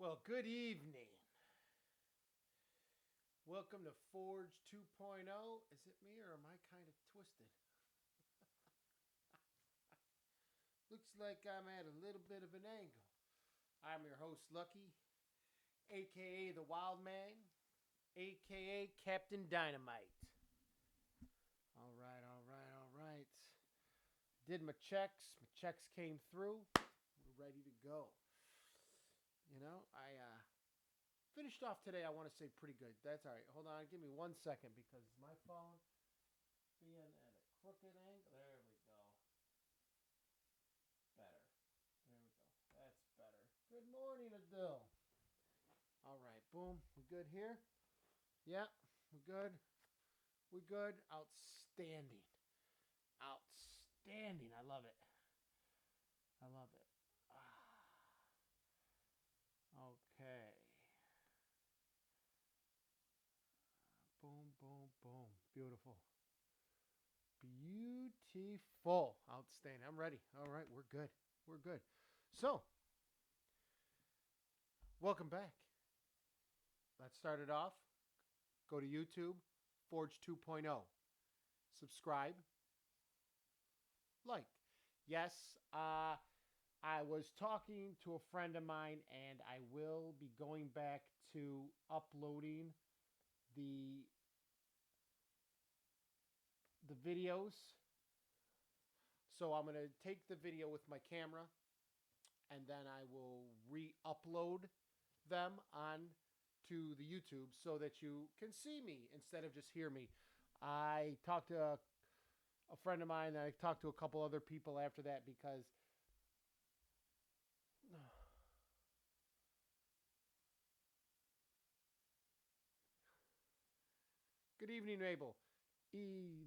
Well, good evening. Welcome to Forge 2.0. Is it me or am I kind of twisted? Looks like I'm at a little bit of an angle. I'm your host, Lucky, aka the Wild Man, aka Captain Dynamite. All right, all right, all right. Did my checks. My checks came through. We're ready to go. I finished off today, I want to say pretty good. That's all right. Hold on, give me 1 second because my phone being at a crooked angle. There we go. Better. There we go. That's better. Good morning, Adil. All right, boom. We good here? Yeah, we're good. We good. Outstanding. Outstanding. I love it. I love it. Okay. Boom, boom, boom. Beautiful. Beautiful. Outstanding. I'm ready. All right, we're good. We're good. So, welcome back. Let's start it off. Go to YouTube, Forge 2.0. Subscribe, like. Yes, I was talking to a friend of mine, and I will be going back to uploading the videos. So I'm gonna take the video with my camera, and then I will re-upload them on to the YouTube so that you can see me instead of just hear me. I talked to a friend of mine, and I talked to a couple other people after that because good evening, Mabel.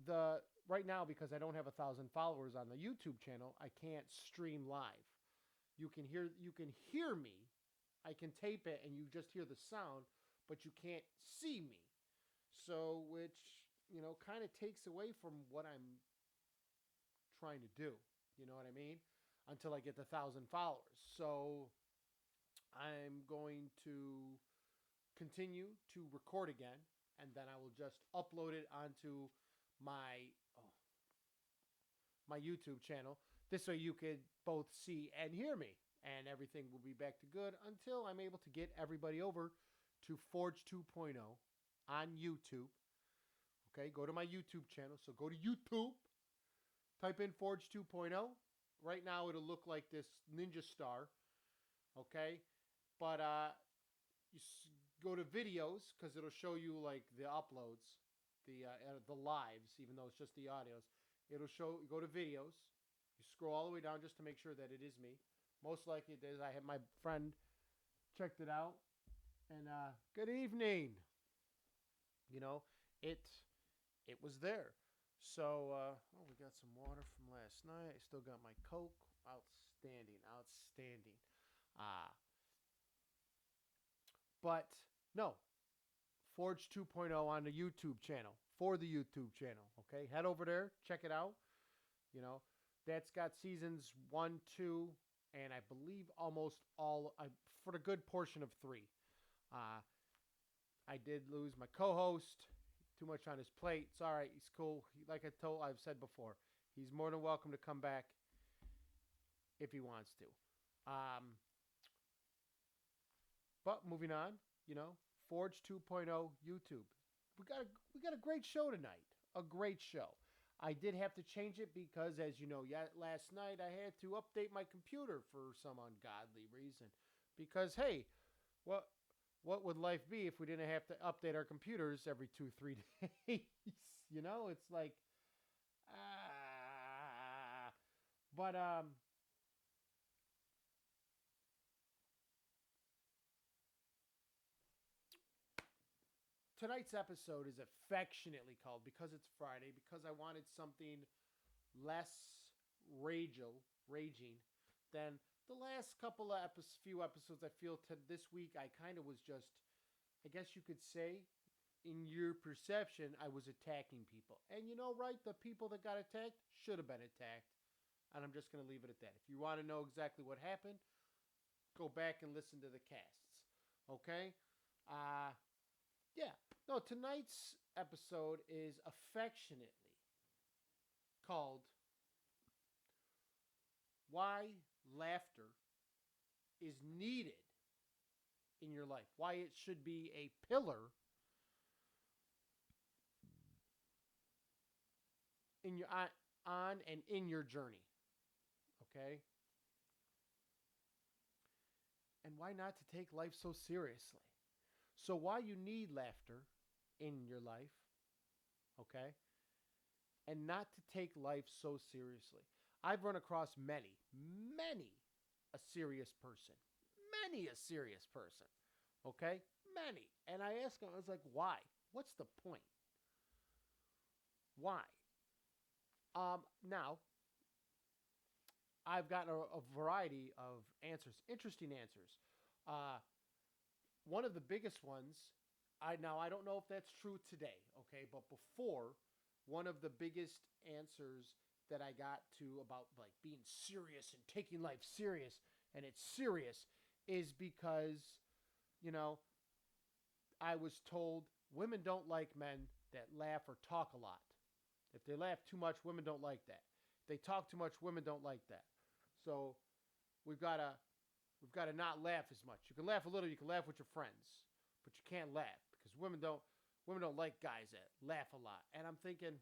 The right now, because I don't have 1,000 followers on the YouTube channel, I can't stream live. You can hear me. I can tape it and you just hear the sound, but you can't see me. So which, kind of takes away from what I'm trying to do. You know what I mean? Until I get the 1,000 followers. So I'm going to continue to record again, and then I will just upload it onto my my YouTube channel. This way you could both see and hear me, and everything will be back to good until I'm able to get everybody over to Forge 2.0 on YouTube. Okay, go to my YouTube channel. So go to YouTube, type in Forge 2.0. Right now it'll look like this ninja star. Okay, but you go to videos because it'll show you like the uploads, the lives, even though it's just the audios. It'll show. You go to videos. You scroll all the way down just to make sure that it is me. Most likely it is. I have my friend checked it out, and good evening. You know, it it was there. So we got some water from last night. I still got my Coke. Outstanding, outstanding. Uh but no, Forge 2.0 on the YouTube channel, for the YouTube channel. Okay, head over there, check it out. You know, that's got seasons 1, 2, and I believe almost all, for the good portion of 3. Uh, I did lose my co-host. Too much on his plate. It's all right. He's cool. Like I've said before, he's more than welcome to come back if he wants to. Um, but moving on, Forge 2.0 YouTube. We got a great show tonight. A great show. I did have to change it because, as you know, last night I had to update my computer for some ungodly reason. Because hey, what what would life be if we didn't have to update our computers every 2 3 days? It's like ah. But tonight's episode is affectionately called, because it's Friday, because I wanted something less raging than the last couple of few episodes. I feel this week I kind of was just, I guess you could say, in your perception, I was attacking people. And right, the people that got attacked should have been attacked. And I'm just going to leave it at that. If you want to know exactly what happened, go back and listen to the casts. Okay? Uh, yeah. No, tonight's episode is affectionately called Why Laughter is Needed in Your Life. Why it should be a pillar in your on and in your journey. Okay? And why not to take life so seriously? So why you need laughter in your life, okay? And not to take life so seriously. I've run across many a serious person. Many a serious person. Okay? Many. And I asked him, I was like, why? What's the point? Why? Now, I've gotten a variety of answers, interesting answers. Uh, One of the biggest ones, I don't know if that's true today, okay, but before, one of the biggest answers that I got to about like being serious and taking life serious, and it's serious, is because, you know, I was told women don't like men that laugh or talk a lot. If they laugh too much, women don't like that. If they talk too much, women don't like that. So we've got to we've got to not laugh as much. You can laugh a little, you can laugh with your friends, but you can't laugh because women don't like guys that laugh a lot. And I'm thinking,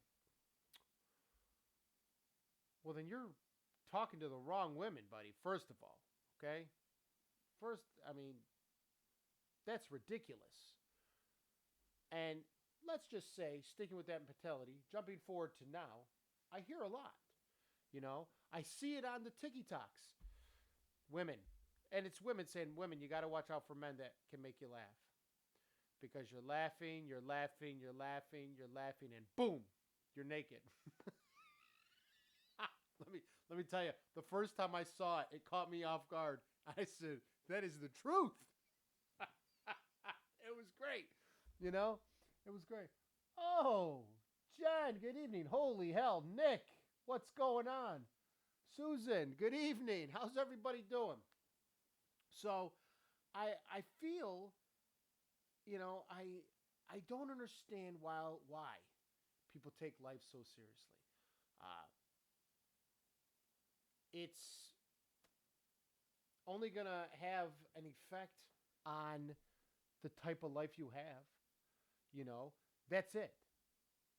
well, then you're talking to the wrong women, buddy. First of all, okay. First, I mean, that's ridiculous. And let's just say, sticking with that mentality, jumping forward to now, I hear a lot. You know, I see it on the TikToks. Women, and it's women saying, "Women, you got to watch out for men that can make you laugh because you're laughing, you're laughing, you're laughing, you're laughing, and boom, you're naked." Let me tell you, the first time I saw it, it caught me off guard. I said, "That is the truth." It was great, you know. It was great. Oh, Jen, good evening. Holy hell, Nick, what's going on? Susan, good evening. How's everybody doing? So, I feel, I don't understand why people take life so seriously. Uh, it's only gonna have an effect on the type of life you have. You know, that's it.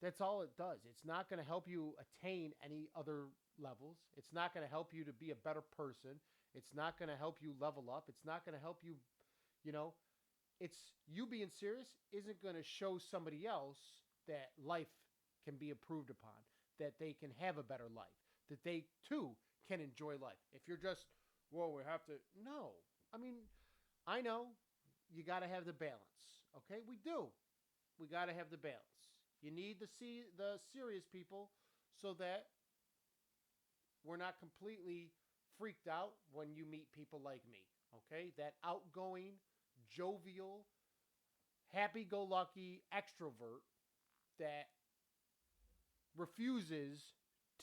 That's all it does. It's not going to help you attain any other levels. It's not going to help you to be a better person. It's not going to help you level up. It's not going to help you, you know, it's you being serious isn't going to show somebody else that life can be improved upon, that they can have a better life, that they too can enjoy life. If you're just, well, we have to, no. I mean, I know you got to have the balance. Okay, we do. We got to have the balance. You need to see the serious people so that we're not completely freaked out when you meet people like me. Okay, that outgoing, jovial, happy-go-lucky extrovert that refuses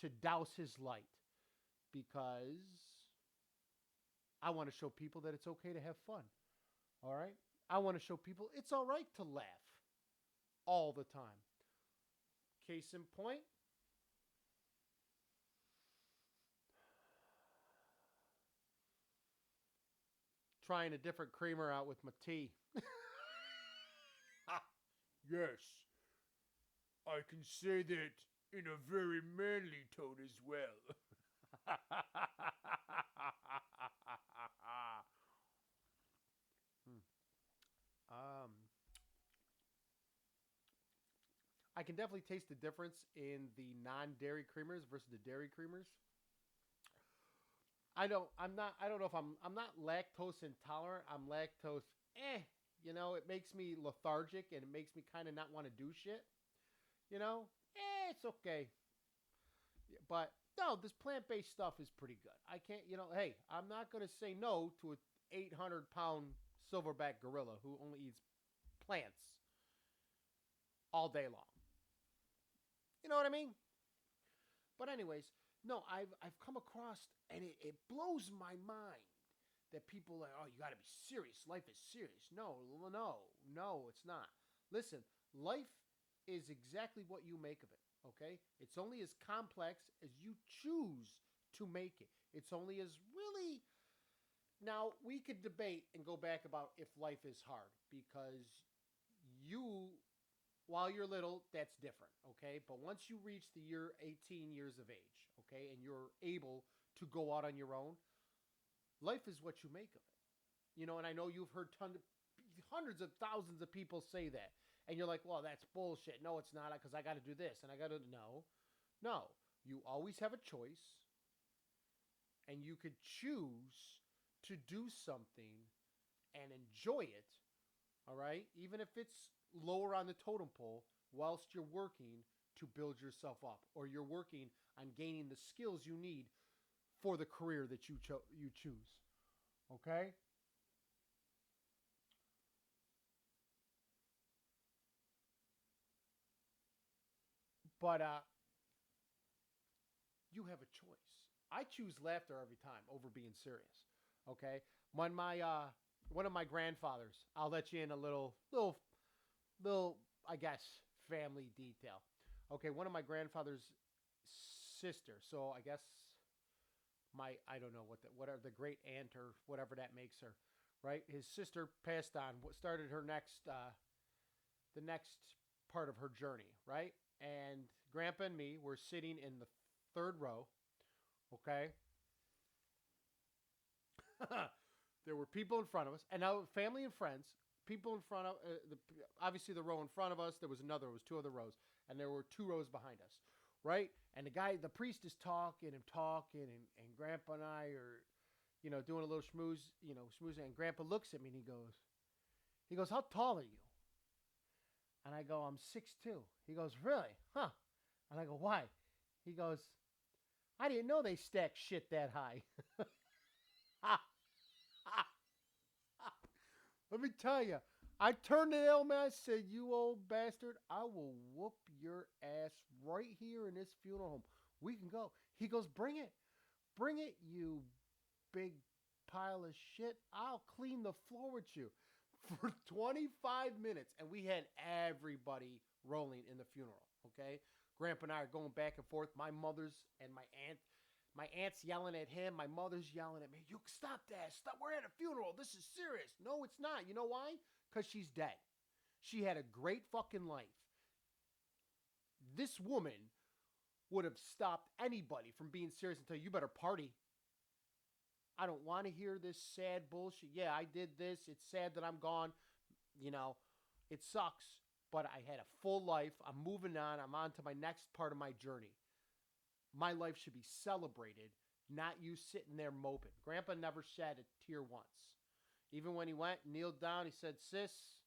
to douse his light because I want to show people that it's okay to have fun. All right? I want to show people it's all right to laugh all the time. Case in point, trying a different creamer out with my tea. Yes, I can say that in a very manly tone as well. um, I can definitely taste the difference in the non-dairy creamers versus the dairy creamers. I don't know if I'm not lactose intolerant. I'm lactose it makes me lethargic and it makes me kind of not want to do shit. You know? It's okay. But no, this plant-based stuff is pretty good. I can't, hey, I'm not going to say no to an 800-pound silverback gorilla who only eats plants all day long. You know what I mean? But anyways, no, I've come across, and it blows my mind that people are like, oh, you got to be serious. Life is serious. No, no, no, it's not. Listen, life is exactly what you make of it. Okay, it's only as complex as you choose to make it. It's only as really. Now we could debate and go back about if life is hard because you while you're little, that's different, okay? But once you reach the year 18 years of age, okay, and you're able to go out on your own, life is what you make of it. You know, and I know you've heard hundreds of thousands of people say that. And you're like, well, that's bullshit. No, it's not, because I got to do this and I got to. No, no. You always have a choice, and you could choose to do something and enjoy it, all right? Even if it's lower on the totem pole, whilst you're working to build yourself up, or you're working on gaining the skills you need for the career that you choose. Okay? But you have a choice. I choose laughter every time over being serious. Okay? When my one of my grandfathers, I'll let you in a little I guess family detail. Okay, one of my grandfather's sister. So I guess my I don't know what whatever the great aunt or whatever that makes her, right? His sister passed on. What started her next the next part of her journey, right? And Grandpa and me were sitting in the third row. Okay, there were people in front of us, and now family and friends. People in front of obviously the row in front of us. There was another. It was two other rows, and there were two rows behind us, right? And the priest is talking and talking, and Grandpa and I are, doing a little schmooze, schmoozing. And Grandpa looks at me and he goes, "How tall are you?" And I go, "I'm 6'2". He goes, "Really? Huh?" And I go, "Why?" He goes, "I didn't know they stack shit that high." Let me tell you, I turned to the old man. I said, "You old bastard, I will whoop your ass right here in this funeral home. We can go." He goes, "Bring it. Bring it, you big pile of shit. I'll clean the floor with you." For 25 minutes, and we had everybody rolling in the funeral, okay? Grandpa and I are going back and forth. My aunt's yelling at him. My mother's yelling at me. "You stop that. Stop. We're at a funeral. This is serious." No, it's not. You know why? Because she's dead. She had a great fucking life. This woman would have stopped anybody from being serious and tell you better party. I don't want to hear this sad bullshit. Yeah, I did this. It's sad that I'm gone. You know, it sucks, but I had a full life. I'm moving on. I'm on to my next part of my journey. My life should be celebrated, not you sitting there moping. Grandpa never shed a tear once. Even when he went, kneeled down, he said, "Sis,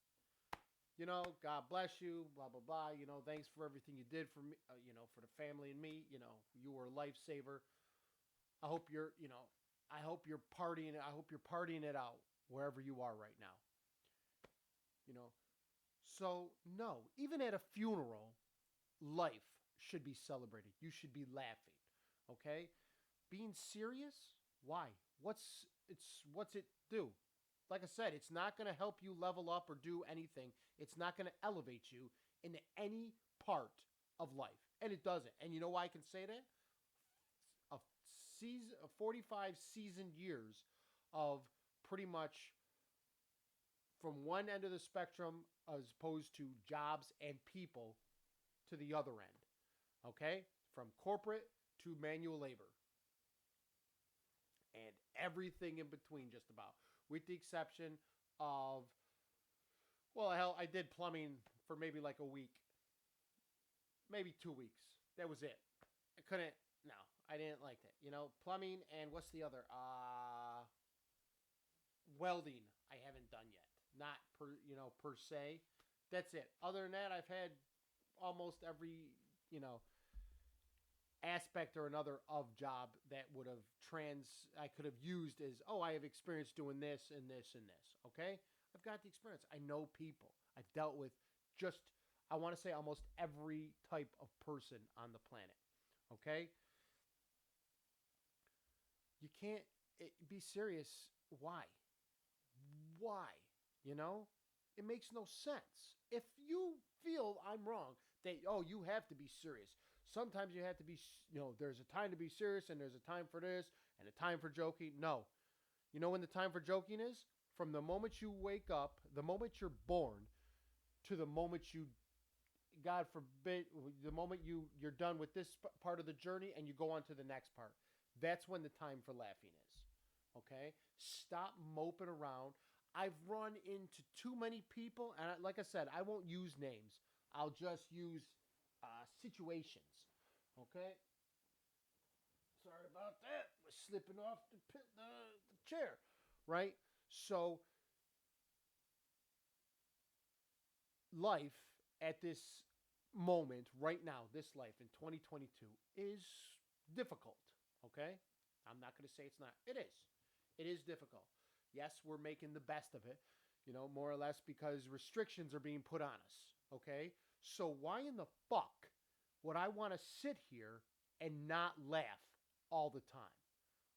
God bless you, blah, blah, blah. Thanks for everything you did for me, for the family and me. You were a lifesaver. I hope I hope you're partying. I hope you're partying it out wherever you are right now." You know, so no, even at a funeral, life should be celebrated. You should be laughing. Okay, being serious. Why? What's it do? Like I said, it's not going to help you level up or do anything. It's not going to elevate you into any part of life, and it doesn't. And you know why I can say that? A 45 seasoned years of pretty much from one end of the spectrum as opposed to jobs and people to the other end. Okay? From corporate to manual labor. And everything in between, just about. With the exception of, well, hell, I did plumbing for maybe like a week. Maybe 2 weeks. That was it. I couldn't, no, I didn't like that. Plumbing and what's the other? Welding I haven't done yet. Not per se. That's it. Other than that, I've had almost every, aspect or another of job that would have I could have used as, oh, I have experience doing this and this and this. Okay? I've got the experience. I know people. I've dealt with just, I want to say, almost every type of person on the planet. Okay? You can't be serious Why? Why? You know? It makes no sense. If you feel I'm wrong, that, oh, you have to be serious. Sometimes you have to be, there's a time to be serious and there's a time for this and a time for joking. No. You know when the time for joking is? From the moment you wake up, the moment you're born, to the moment you, God forbid, the moment you're done with this part of the journey and you go on to the next part. That's when the time for laughing is. Okay? Stop moping around. I've run into too many people, and like I said, I won't use names. I'll just use situations. Okay? Sorry about that. We're slipping off the chair. Right? So, life at this moment, right now, this life in 2022 is difficult. Okay? I'm not going to say it's not. It is. It is difficult. Yes, we're making the best of it, more or less because restrictions are being put on us. Okay? So why in the fuck would I want to sit here and not laugh all the time?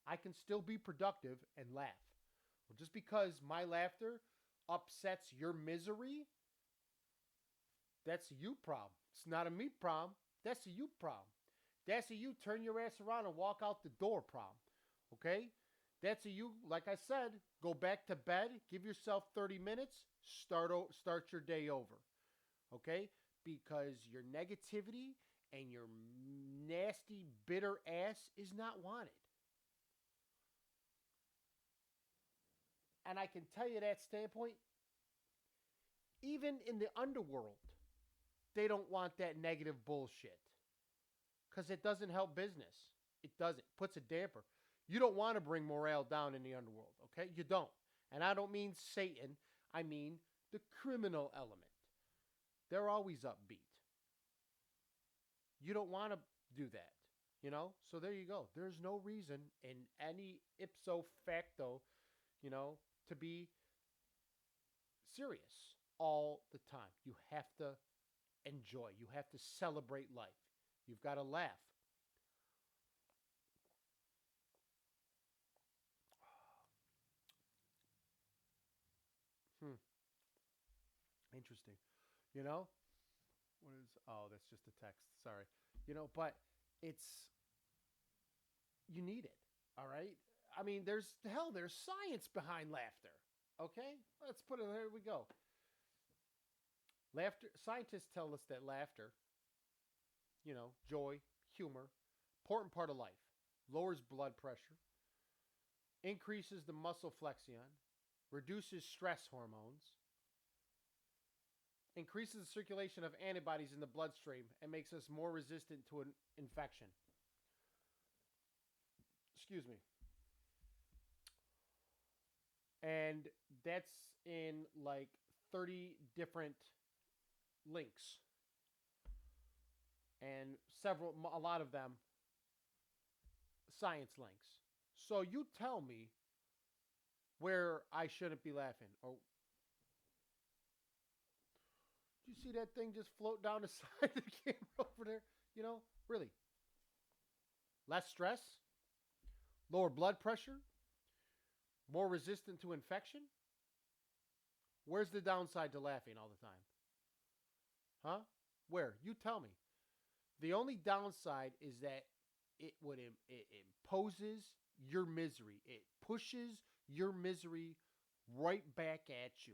I can still be productive and laugh. Well, just because my laughter upsets your misery, that's a you problem. It's not a me problem. That's a you problem. That's a you turn your ass around and walk out the door problem. Okay? That's a you, like I said, go back to bed, give yourself 30 minutes, start your day over. Okay? Because your negativity and your nasty, bitter ass is not wanted. And I can tell you that standpoint, even in the underworld, they don't want that negative bullshit. Because it doesn't help business. It doesn't. Puts a damper. You don't want to bring morale down in the underworld, okay? You don't. And I don't mean Satan. I mean the criminal element. They're always upbeat. You don't want to do that, So there you go. There's no reason in any ipso facto, to be serious all the time. You have to enjoy. You have to celebrate life. You've got to laugh. Hmm. Interesting. You know? What is oh, that's just a text. Sorry. But it's you need it. All right? I mean, there's science behind laughter. Okay? Let's put it there we go. Laughter scientists tell us that laughter, joy, humor, important part of life. Lowers blood pressure, increases the muscle flexion, reduces stress hormones, increases the circulation of antibodies in the bloodstream, and makes us more resistant to an infection. Excuse me. And that's in like 30 different links. And a lot of them, science links. So you tell me where I shouldn't be laughing. Or do you see that thing just float down the side of the camera over there? Really. Less stress, lower blood pressure, more resistant to infection. Where's the downside to laughing all the time? Huh? Where? You tell me. The only downside is that it imposes your misery. It pushes your misery right back at you.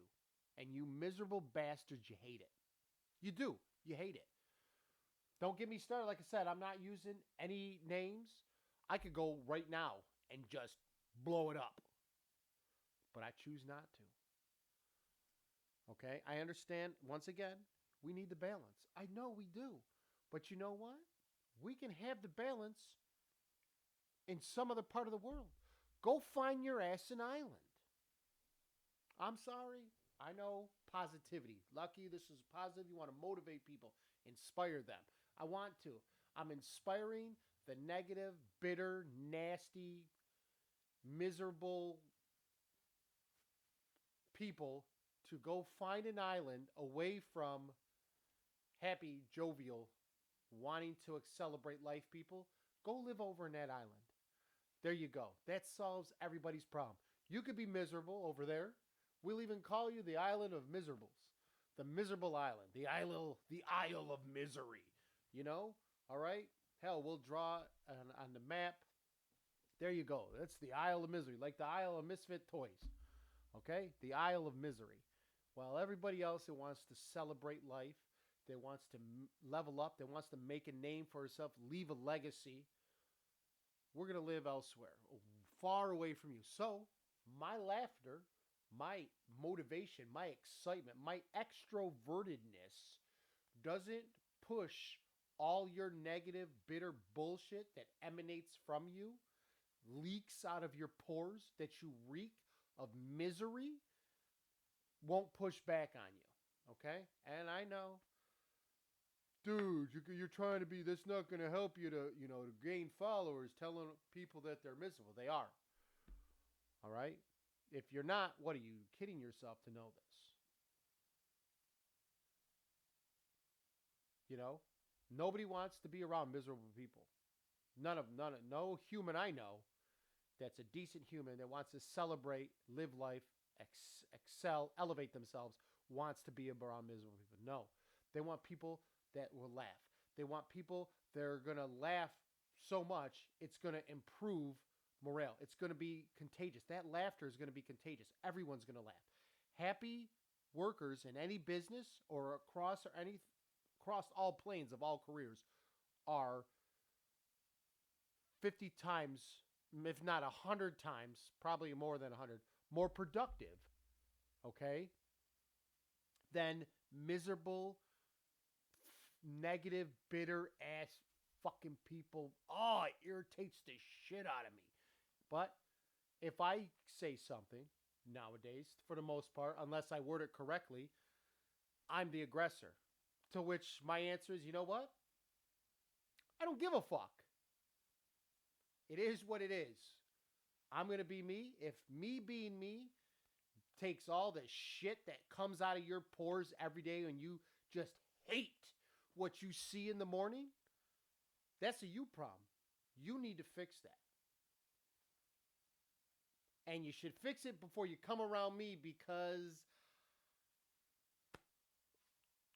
And you miserable bastards, you hate it. You do. You hate it. Don't get me started. Like I said, I'm not using any names. I could go right now and just blow it up. But I choose not to. Okay? I understand, once again, we need the balance. I know we do. But you know what? We can have the balance in some other part of the world. Go find your ass an island. I'm sorry. I know positivity. Lucky, this is positive. You want to motivate people, inspire them. I want to. I'm inspiring the negative, bitter, nasty, miserable people to go find an island away from happy, jovial, wanting to celebrate life people. Go live over in that island. There you go. That solves everybody's problem. You could be miserable over there. We'll even call you the island of miserables. The miserable island. The Isle of Misery. You know? All right? Hell, we'll draw on the map. There you go. That's the Isle of Misery, like the Isle of Misfit Toys. Okay? The Isle of Misery. While everybody else that wants to celebrate life, that wants to level up, that wants to make a name for herself, leave a legacy, we're going to live elsewhere, far away from you. So, my laughter, my motivation, my excitement, my extrovertedness doesn't push all your negative, bitter bullshit that emanates from you, leaks out of your pores, that you reek of misery, won't push back on you. Okay? And I know, dude, you're trying to be, that's not going to help you to, to gain followers, telling people that they're miserable. They are. All right? If you're not, what are you kidding yourself to know this? You know, nobody wants to be around miserable people. No human I know that's a decent human that wants to celebrate, live life, excel, elevate themselves, wants to be around miserable people. No, they want people that will laugh. They want people that are going to laugh so much, it's going to improve morale. It's going to be contagious. That laughter is going to be contagious. Everyone's going to laugh. Happy workers in any business or across all planes of all careers are 50 times, if not 100 times, probably more than 100, more productive, okay, than miserable, negative, bitter ass fucking people. Oh, it irritates the shit out of me. But if I say something nowadays, for the most part, unless I word it correctly, I'm the aggressor. To which my answer is, you know what? I don't give a fuck. It is what it is. I'm going to be me. If me being me takes all the shit that comes out of your pores every day and you just hate what you see in the morning, that's a you problem. You need to fix that. And you should fix it before you come around me, because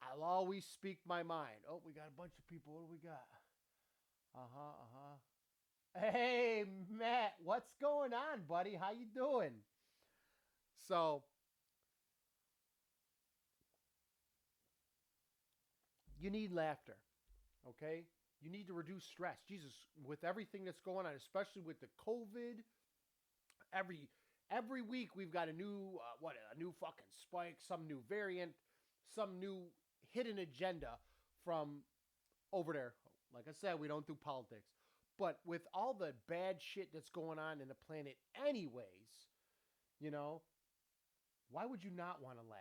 I'll always speak my mind. Oh, we got a bunch of people. What do we got? Hey, Matt, what's going on, buddy? How you doing? So, you need laughter, okay? You need to reduce stress. Jesus, with everything that's going on, especially with the COVID, every week we've got a new a new fucking spike, some new variant, some new hidden agenda from over there. Like I said, we don't do politics. But with all the bad shit that's going on in the planet anyways, you know, why would you not want to laugh?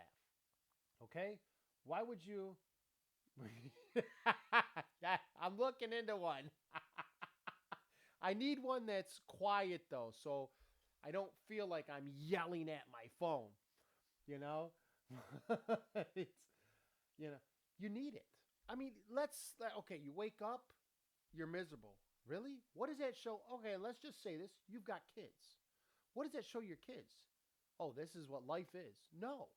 Okay? Why would you I'm looking into one. I need one that's quiet though, so I don't feel like I'm yelling at my phone. You know, it's you need it. I mean, okay. You wake up, you're miserable. Really? What does that show? Okay, let's just say this: you've got kids. What does that show your kids? Oh, this is what life is. No.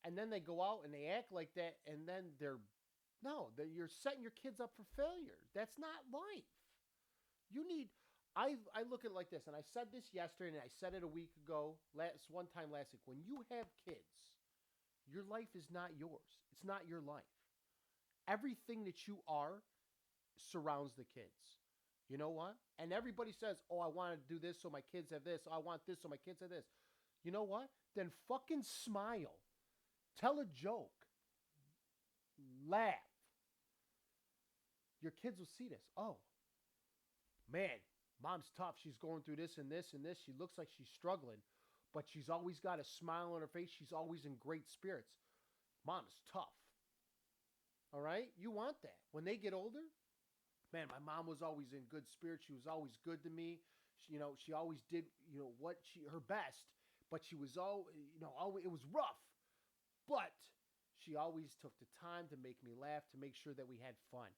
And then they go out and they act like that, and then you're setting your kids up for failure. That's not life. You need. I look at it like this, and I said this yesterday, and I said it a week ago, one time last week. When you have kids, your life is not yours. It's not your life. Everything that you are surrounds the kids. You know what? And everybody says, oh, I want to do this so my kids have this. Oh, I want this so my kids have this. You know what? Then fucking smile. Tell a joke. Laugh. Your kids will see this. Oh, man, mom's tough. She's going through this and this and this. She looks like she's struggling, but she's always got a smile on her face. She's always in great spirits. Mom's tough. All right? You want that. When they get older, man, my mom was always in good spirits. She was always good to me. She always did, her best, but she was it was rough. But she always took the time to make me laugh, to make sure that we had fun.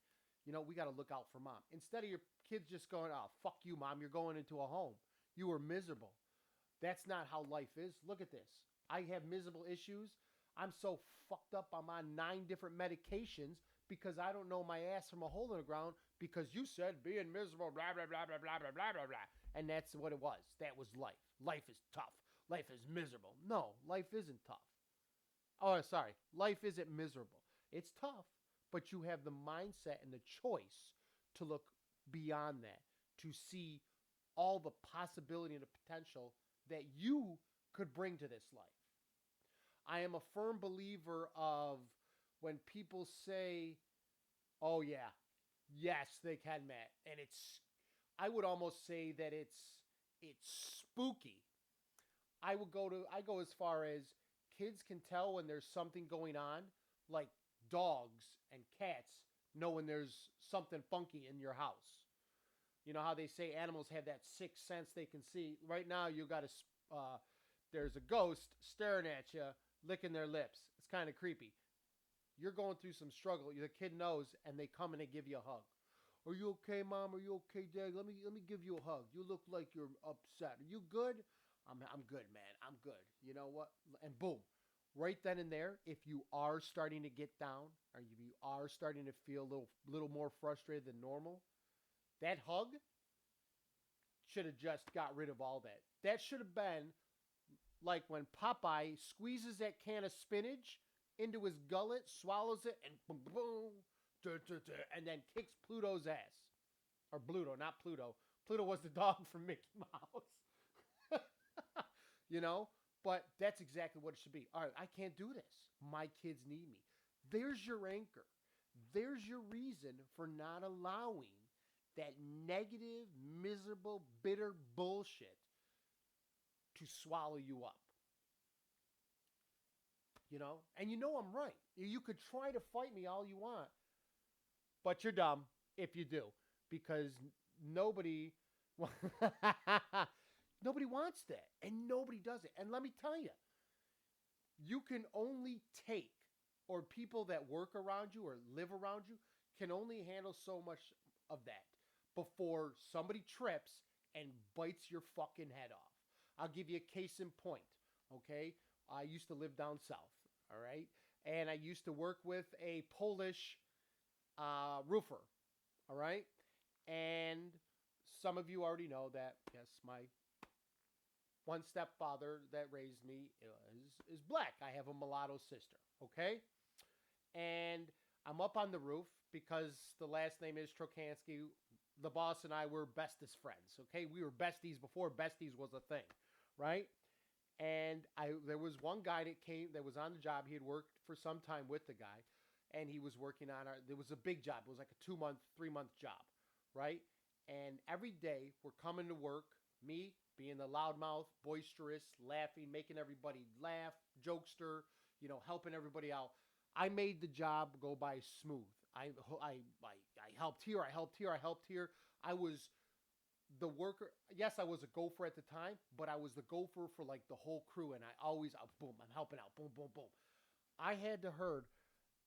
We got to look out for mom. Instead of your kids just going, oh, fuck you, mom, you're going into a home. You were miserable. That's not how life is. Look at this. I have miserable issues. I'm so fucked up. I'm on 9 different medications because I don't know my ass from a hole in the ground because you said being miserable, blah, blah, blah, blah, blah, blah, blah, blah, blah. And that's what it was. That was life. Life is tough. Life is miserable. No, life isn't tough. Oh, sorry. Life isn't miserable. It's tough, but you have the mindset and the choice to look beyond that, to see all the possibility and the potential that you could bring to this life. I am a firm believer of when people say, "Oh yeah, yes, they can, Matt," and I would almost say that it's spooky. I go as far as kids can tell when there's something going on, like dogs and cats know when there's something funky in your house. You know how they say animals have that sixth sense they can see. Right now, you got there's a ghost staring at you, licking their lips. It's kind of creepy. You're going through some struggle. The kid knows, and they come and they give you a hug. Are you okay, Mom? Are you okay, Dad? Let me give you a hug. You look like you're upset. Are you good? I'm good, man. I'm good. You know what? And boom, right then and there, if you are starting to get down, or you are starting to feel a little more frustrated than normal, that hug should have just got rid of all that. That should have been like when Popeye squeezes that can of spinach into his gullet, swallows it, and boom, boom, and then kicks Pluto's ass. Or Bluto, not Pluto. Pluto was the dog from Mickey Mouse. You know? But that's exactly what it should be. All right, I can't do this. My kids need me. There's your anchor. There's your reason for not allowing that negative, miserable, bitter bullshit to swallow you up. You know? And you know I'm right. You could try to fight me all you want, but you're dumb if you do. Because nobody nobody wants that. And nobody does it. And let me tell you, you can only take, or people that work around you or live around you can only handle so much of that before somebody trips and bites your fucking head off. I'll give you a case in point, okay? I used to live down south, all right? And I used to work with a Polish roofer, all right? And some of you already know that, yes, my one stepfather that raised me is black. I have a mulatto sister, okay? And I'm up on the roof because the last name is Trokansky. The boss and I were bestest friends, okay? We were besties before besties was a thing, right? And there was one guy that was on the job. He had worked for some time with the guy, and he was working on there was a big job. It was like a 2-month, 3-month job, right? And every day we're coming to work, me being the loudmouth, boisterous, laughing, making everybody laugh, jokester, helping everybody out. I made the job go by smooth. I helped here, I helped here, I helped here. I was the worker. Yes, I was a gopher at the time, but I was the gopher for like the whole crew, and I always, boom, I'm helping out, boom, boom, boom. I had to herd.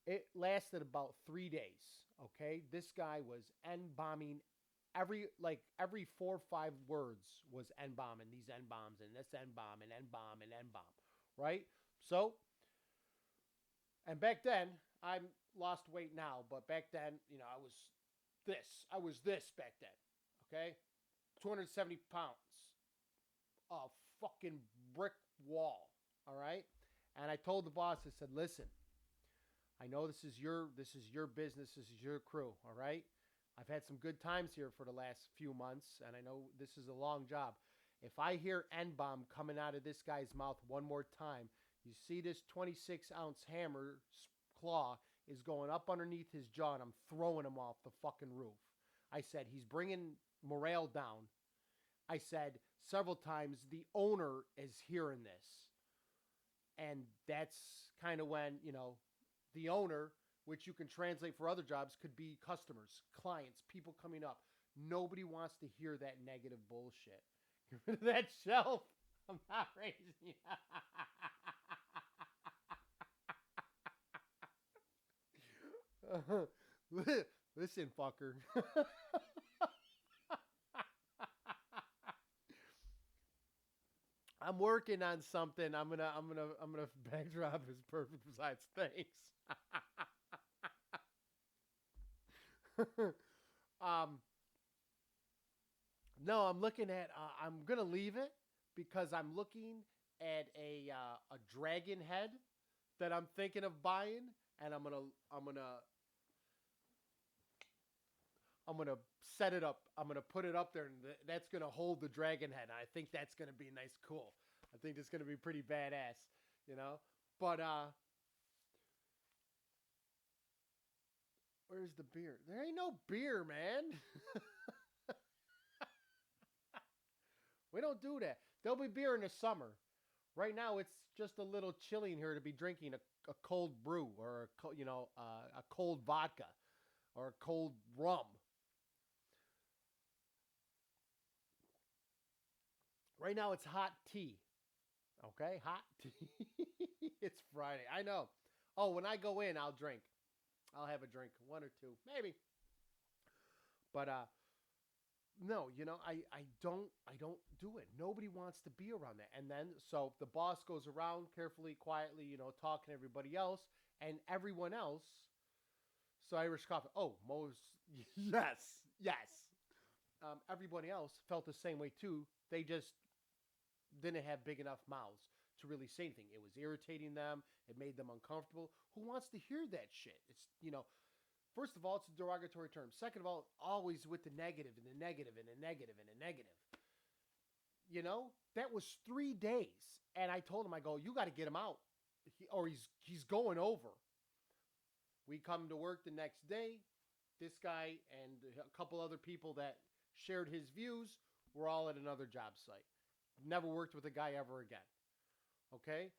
It lasted about 3 days, okay? This guy was N-bombing every 4 or 5 words was N-bomb and these N-bombs and this N-bomb and N-bomb and N-bomb, right? So, and back then, I lost weight now, but back then, I was this. I was this back then, okay? 270 pounds. A fucking brick wall, all right? And I told the boss, I said, listen, I know this is your business, this is your crew, all right? I've had some good times here for the last few months, and I know this is a long job. If I hear N-bomb coming out of this guy's mouth one more time, you see this 26-ounce hammer claw is going up underneath his jaw, and I'm throwing him off the fucking roof. I said, he's bringing morale down. I said several times, the owner is hearing this. And that's kind of when, the owner, which you can translate for other jobs, could be customers, clients, people coming up. Nobody wants to hear that negative bullshit. Get rid of that shelf. I'm not raising you. Listen, fucker. I'm working on something. I'm gonna backdrop is perfect besides thanks. um, no, I'm looking at. I'm gonna leave it because I'm looking at a dragon head that I'm thinking of buying, and I'm gonna I'm gonna set it up. I'm gonna put it up there, and that's gonna hold the dragon head. I think that's gonna be nice, cool. I think it's gonna be pretty badass, you know. But where's the beer? There ain't no beer, man. We don't do that. There'll be beer in the summer. Right now, it's just a little chilly in here to be drinking a cold brew or a cold vodka or a cold rum. Right now, it's hot tea. Okay, hot tea. It's Friday. I know. Oh, when I go in, I'll drink. I'll have a drink, one or two, maybe. But no, I don't do it. Nobody wants to be around that. And then so the boss goes around carefully, quietly, talking to everybody else, and everyone else. So Irish coffee. Oh, most yes, yes. Everybody else felt the same way too. They just didn't have big enough mouths to really say anything. It was irritating them. It made them uncomfortable. Who wants to hear that shit? First of all, it's a derogatory term. Second of all, always with the negative and the negative and the negative and the negative. That was 3 days, and I told him, I go, you got to get him out, or he's going over. We come to work the next day. This guy and a couple other people that shared his views were all at another job site. Never worked with a guy ever again. Okay?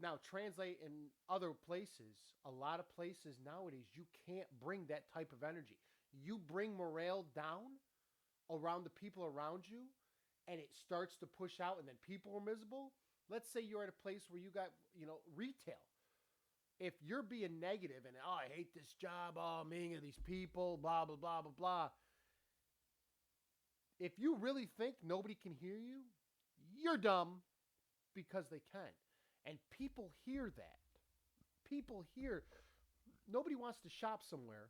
Now, translate in other places, a lot of places nowadays, you can't bring that type of energy. You bring morale down around the people around you, and it starts to push out, and then people are miserable. Let's say you're at a place where you got, retail. If you're being negative and, oh, I hate this job, oh, me and these people, blah, blah, blah, blah, blah. If you really think nobody can hear you, you're dumb because they can. And people hear that. People hear. Nobody wants to shop somewhere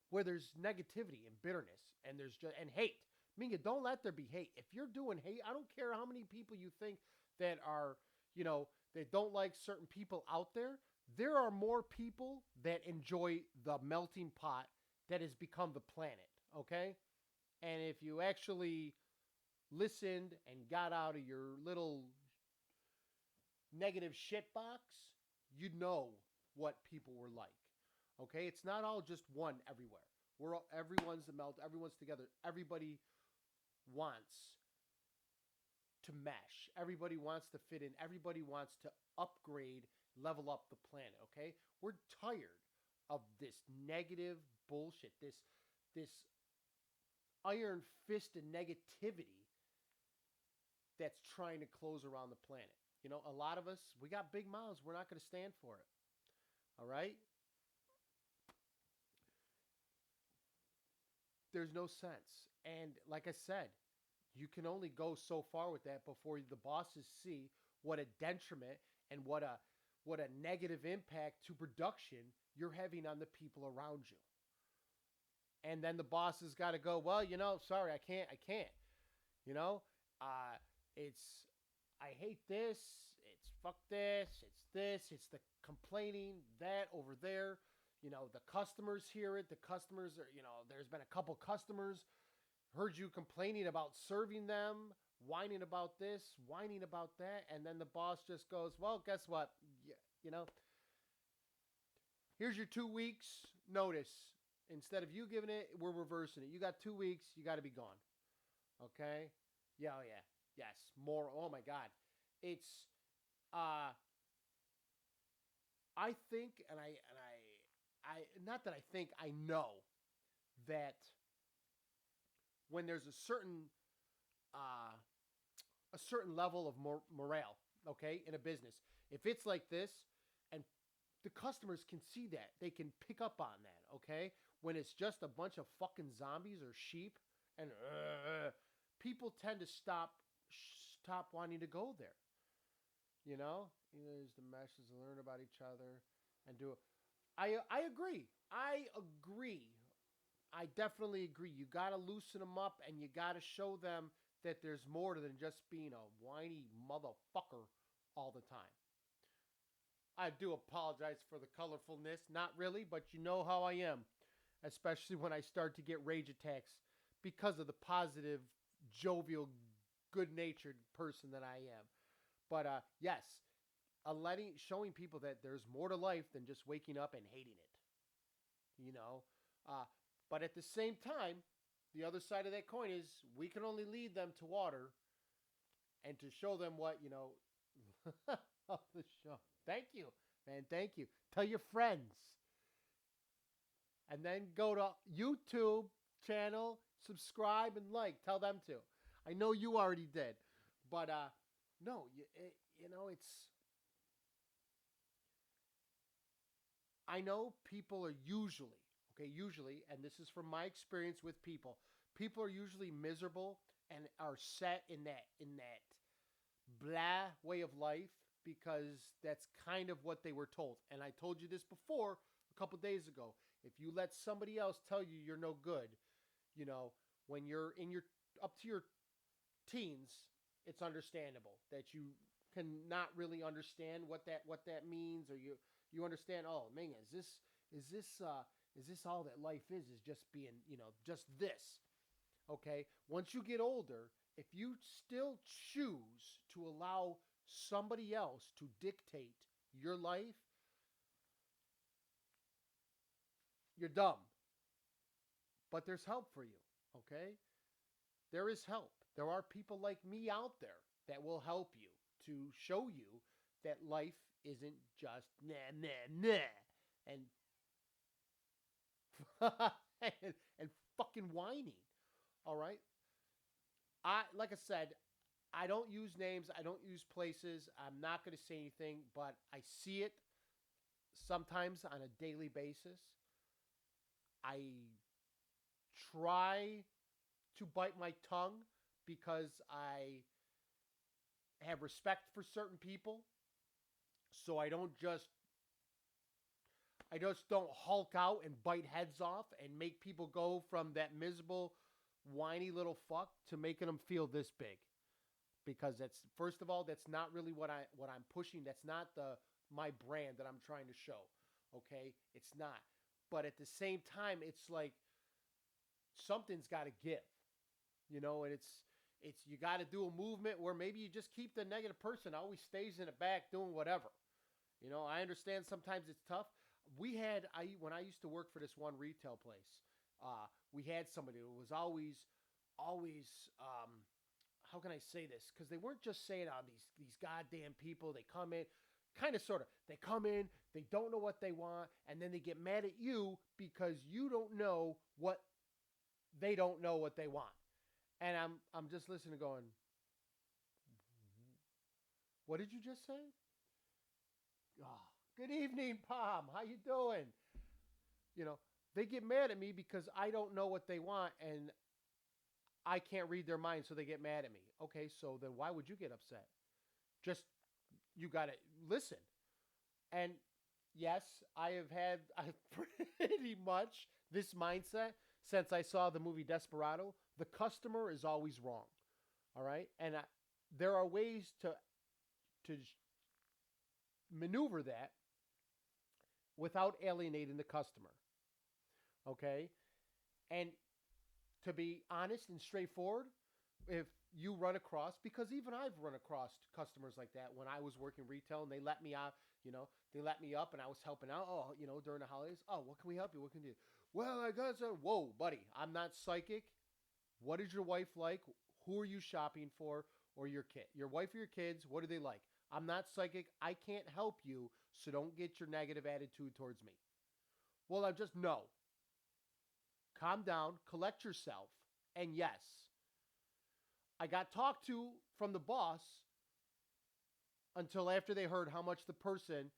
where there's negativity and bitterness and and hate. Minga, don't let there be hate. If you're doing hate, I don't care how many people you think that are, that don't like certain people out there. There are more people that enjoy the melting pot that has become the planet, okay? And if you actually listened and got out of your little negative shit box, you'd know what people were like. Okay? It's not all just one everywhere. Everyone's a melt, everyone's together. Everybody wants to mesh. Everybody wants to fit in. Everybody wants to upgrade, level up the planet, okay? We're tired of this negative bullshit, this iron fist of negativity that's trying to close around the planet. A lot of us, we got big mouths. We're not going to stand for it. All right? There's no sense. And like I said, you can only go so far with that before the bosses see what a detriment and what a negative impact to production you're having on the people around you. And then the boss has got to go, well, sorry, I can't. You know, it's, I hate this. It's fuck this. It's this. It's the complaining, that over there. The customers hear it. The customers are, there's been a couple customers heard you complaining about serving them, whining about this, whining about that. And then the boss just goes, well, guess what? You know, here's your 2 weeks notice. Instead of you giving it, we're reversing it. You got 2 weeks. You got to be gone. Okay. Yeah. Oh yeah. Yes. More. Oh my God. It's, I think, and I, not that I think, I know that when there's a certain level of morale, okay, in a business, if it's like this, and the customers can see that, they can pick up on that, okay. When it's just a bunch of fucking zombies or sheep, and people tend to stop wanting to go there. Use the meshes to learn about each other and do it. I agree. I agree. I definitely agree. You got to loosen them up and you got to show them that there's more than just being a whiny motherfucker all the time. I do apologize for the colorfulness. Not really, but you know how I am, especially when I start to get rage attacks because of the positive, jovial, good-natured person that I am. But yes, showing people that there's more to life than just waking up and hating it. You know, uh, but at the same time, the other side of that coin is we can only lead them to water and to show them what of the show. Thank you, man. Thank you. Tell your friends, and then go to YouTube channel, subscribe and like. Tell them to. I know you already did, but no, it's. I know people are usually, and this is from my experience with people. People are usually miserable and are set in that blah way of life because that's kind of what they were told. And I told you this before a couple days ago. If you let somebody else tell you you're no good, when you're in your up to your teens, it's understandable that you cannot really understand what that means, or you understand. Oh man, is this all that life is just being just this? Okay, once you get older, if you still choose to allow somebody else to dictate your life, you're dumb. But there's help for you, okay? There is help. There are people like me out there that will help you to show you that life isn't just and and fucking whining. All right? Like I said, I don't use names, I don't use places. I'm not going to say anything, but I see it sometimes on a daily basis. I try to bite my tongue because I have respect for certain people. So I just don't hulk out and bite heads off and make people go from that miserable, whiny little fuck to making them feel this big. Because that's, first of all, that's not really what I'm pushing. That's not my brand that I'm trying to show. Okay? It's not. But at the same time, it's like something's got to give. And it's you got to do a movement where maybe you just keep the negative person always stays in the back doing whatever. I understand sometimes it's tough. When I used to work for this one retail place, we had somebody who was always, how can I say this? Because they weren't just saying, these goddamn people, they come in, kind of sort of, they come in, they don't know what they want, and then they get mad at you because you don't know what they don't know what they want. And I'm just listening going, what did you just say? Oh, good evening, Pom. How you doing? They get mad at me because I don't know what they want and I can't read their mind, so they get mad at me. Okay, so then why would you get upset? Just, you got to listen. And yes, I've pretty much this mindset since I saw the movie Desperado. The customer is always wrong. All right? And there are ways to maneuver that without alienating the customer. Okay? And to be honest and straightforward, if you run across, because even I've run across customers like that when I was working retail and they let me out, they let me up and I was helping out, during the holidays. Oh, what can we help you? What can we do? Well, I got some. Whoa, buddy, I'm not psychic. What is your wife like? Who are you shopping for? Or your kid? Your wife or your kids, what do they like? I'm not psychic. I can't help you, so don't get your negative attitude towards me. Well, I'm just, no. Calm down, collect yourself, and yes, I got talked to from the boss until after they heard how much the person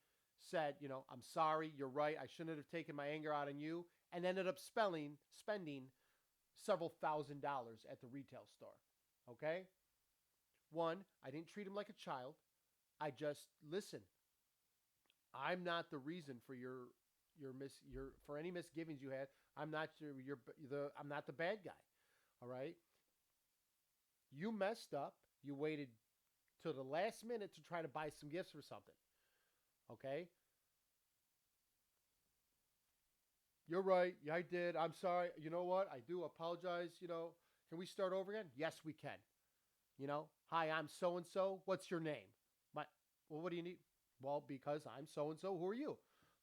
said, I'm sorry, you're right, I shouldn't have taken my anger out on you, and ended up spending several $1,000s at the retail store. Okay? One, I didn't treat him like a child. I just listen. I'm not the reason for your for any misgivings you had. I'm not I'm not the bad guy. All right? You messed up. You waited till the last minute to try to buy some gifts or something. Okay? You're right. Yeah, I did. I'm sorry. You know what? I do apologize. Can we start over again? Yes, we can. Hi, I'm so and so. What's your name? My, well, what do you need? Well, because I'm so and so. Who are you?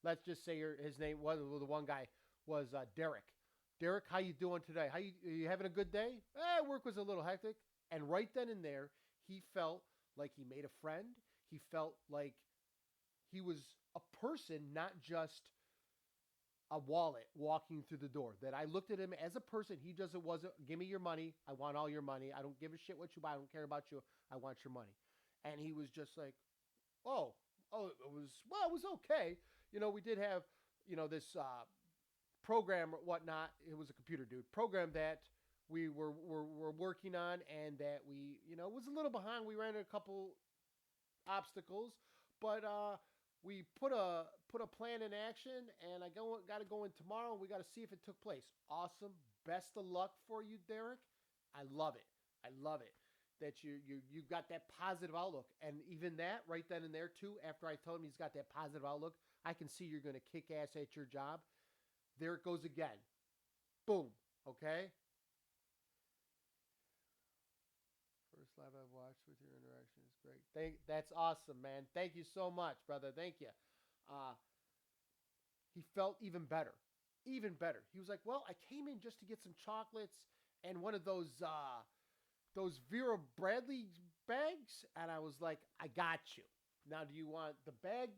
Let's just say his name was the one guy was Derek. Derek, how you doing today? You having a good day? Work was a little hectic. And right then and there, he felt like he made a friend. He felt like he was a person, not just a wallet walking through the door. That I looked at him as a person. He just wasn't, give me your money. I want all your money. I don't give a shit what you buy. I don't care about you. I want your money. And he was just like, oh, it was okay. We did have, this program or whatnot. It was a computer dude program that we were working on, and that we, was a little behind. We ran into a couple obstacles, but we put a plan in action, and I got to go in tomorrow. We got to see if it took place. Awesome. Best of luck for you, Derek. I love it. I love it that you got that positive outlook, and even that right then and there too. After I told him he's got that positive outlook, I can see you're going to kick ass at your job. There it goes again. Boom. Okay. First live I've watched with your interaction is great. That's awesome, man. Thank you so much, brother. Thank you. Uh, he felt even better. Even better. He was like, well, I came in just to get some chocolates and one of those Vera Bradley bags. And I was like, I got you. Now, do you want the bag,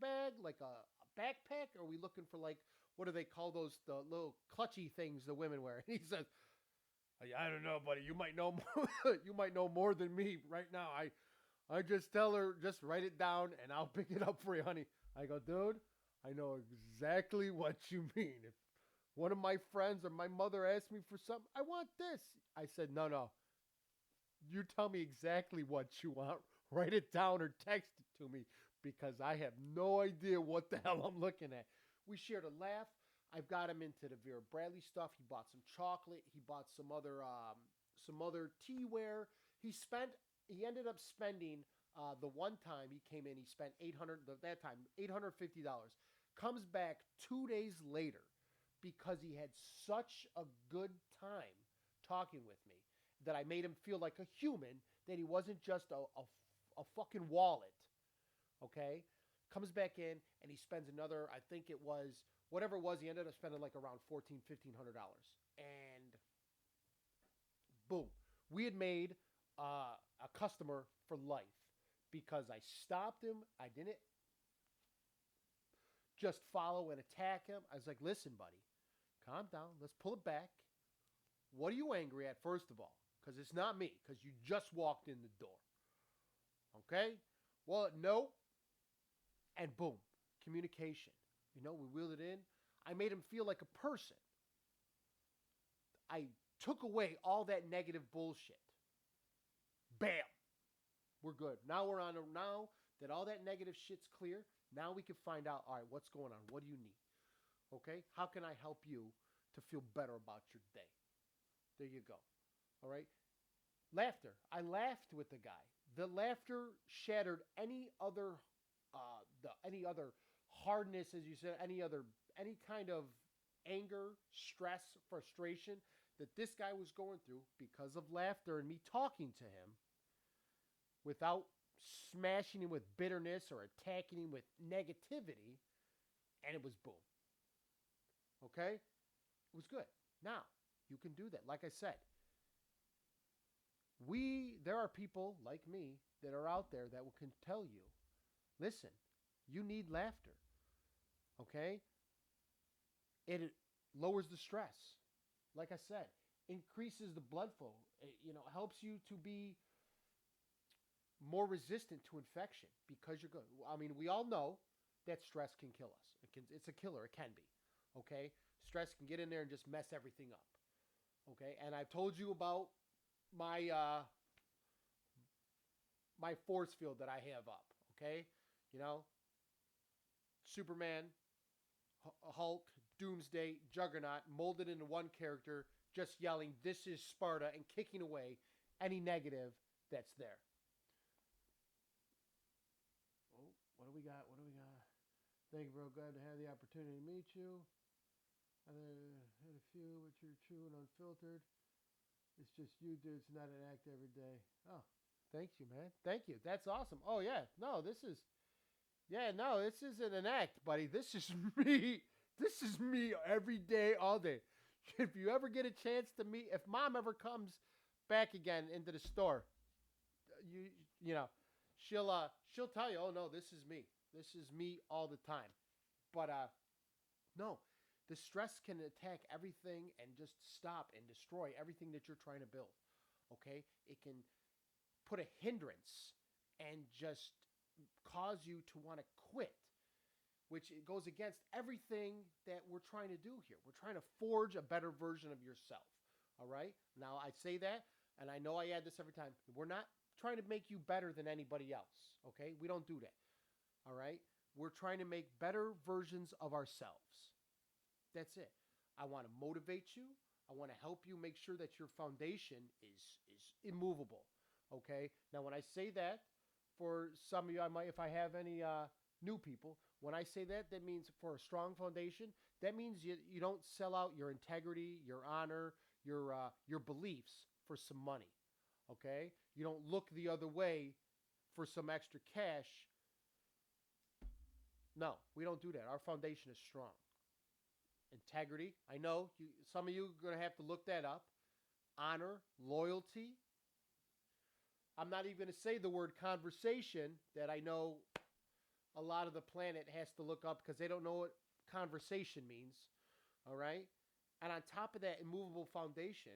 like a backpack? Or are we looking for, like, what do they call those, the little clutchy things the women wear? And he says, I don't know, buddy. You might know more. You might know more than me right now. I just tell her, just write it down and I'll pick it up for you, honey. I go, dude, I know exactly what you mean. If one of my friends or my mother asked me for something, I want this. I said, no. You tell me exactly what you want. Write it down or text it to me, because I have no idea what the hell I'm looking at. We shared a laugh. I've got him into the Vera Bradley stuff. He bought some chocolate. He bought some other teaware. He ended up spending the one time he came in. He spent $850. Comes back 2 days later because he had such a good time talking with me that I made him feel like a human. That he wasn't just a fucking wallet. Okay, comes back in and he spends another. I think it was whatever it was. He ended up spending like around $1,400-$1,500, and boom, we had made a customer for life because I stopped him. I didn't just follow and attack him. I was like, listen, buddy, calm down. Let's pull it back. What are you angry at, first of all? Because it's not me, because you just walked in the door. Okay? Well, no. And boom, communication. We wheeled it in. I made him feel like a person. I took away all that negative bullshit. Bam. We're good. Now now that all that negative shit's clear, now we can find out, all right, what's going on? What do you need? Okay? How can I help you to feel better about your day? There you go. All right? Laughter. I laughed with the guy. The laughter shattered any other hardness, as you said, any kind of anger, stress, frustration that this guy was going through because of laughter and me talking to him without smashing him with bitterness or attacking him with negativity, and it was boom. Okay? It was good. Now, you can do that. Like I said, there are people like me that are out there that can tell you, listen, you need laughter. Okay? It lowers the stress. Like I said, increases the blood flow. It, helps you to be more resistant to infection because you're good. I mean, we all know that stress can kill us. It's a killer. It can be. Okay? Stress can get in there and just mess everything up. Okay? And I've told you about my my force field that I have up. Okay, you know, Superman, Hulk, Doomsday, Juggernaut, molded into one character, just yelling, "This is Sparta," and kicking away any negative that's there. Oh, what do we got? What do we got? Thank you, bro. Glad to have the opportunity to meet you. I had a few, but you're true and unfiltered. It's just you, dude. It's not an act every day. Oh, thank you, man. Thank you. That's awesome. Oh, yeah. No, this is, yeah, no, this isn't an act, buddy. This is me. This is me every day, all day. If you ever get a chance to meet, if mom ever comes back again into the store, you you know, she'll tell you, oh no, this is me. This is me all the time. But no, the stress can attack everything and just stop and destroy everything that you're trying to build. Okay, it can put a hindrance and just cause you to want to quit, which it goes against everything that we're trying to do here. We're trying to forge a better version of yourself. All right. Now I say that, and I know I add this every time. We're not trying to make you better than anybody else. Okay, we don't do that. All right. We're trying to make better versions of ourselves. That's it. I want to motivate you. I want to help you make sure that your foundation is immovable. Okay. Now, when I say that, for some of you, I might, if I have any new people, when I say that, that means for a strong foundation. That means you don't sell out your integrity, your honor, your beliefs for some money. Okay. You don't look the other way for some extra cash. No, we don't do that. Our foundation is strong. Integrity. I know some of you are going to have to look that up. Honor, loyalty. I'm not even going to say the word conversation that I know a lot of the planet has to look up because they don't know what conversation means. All right? And on top of that immovable foundation,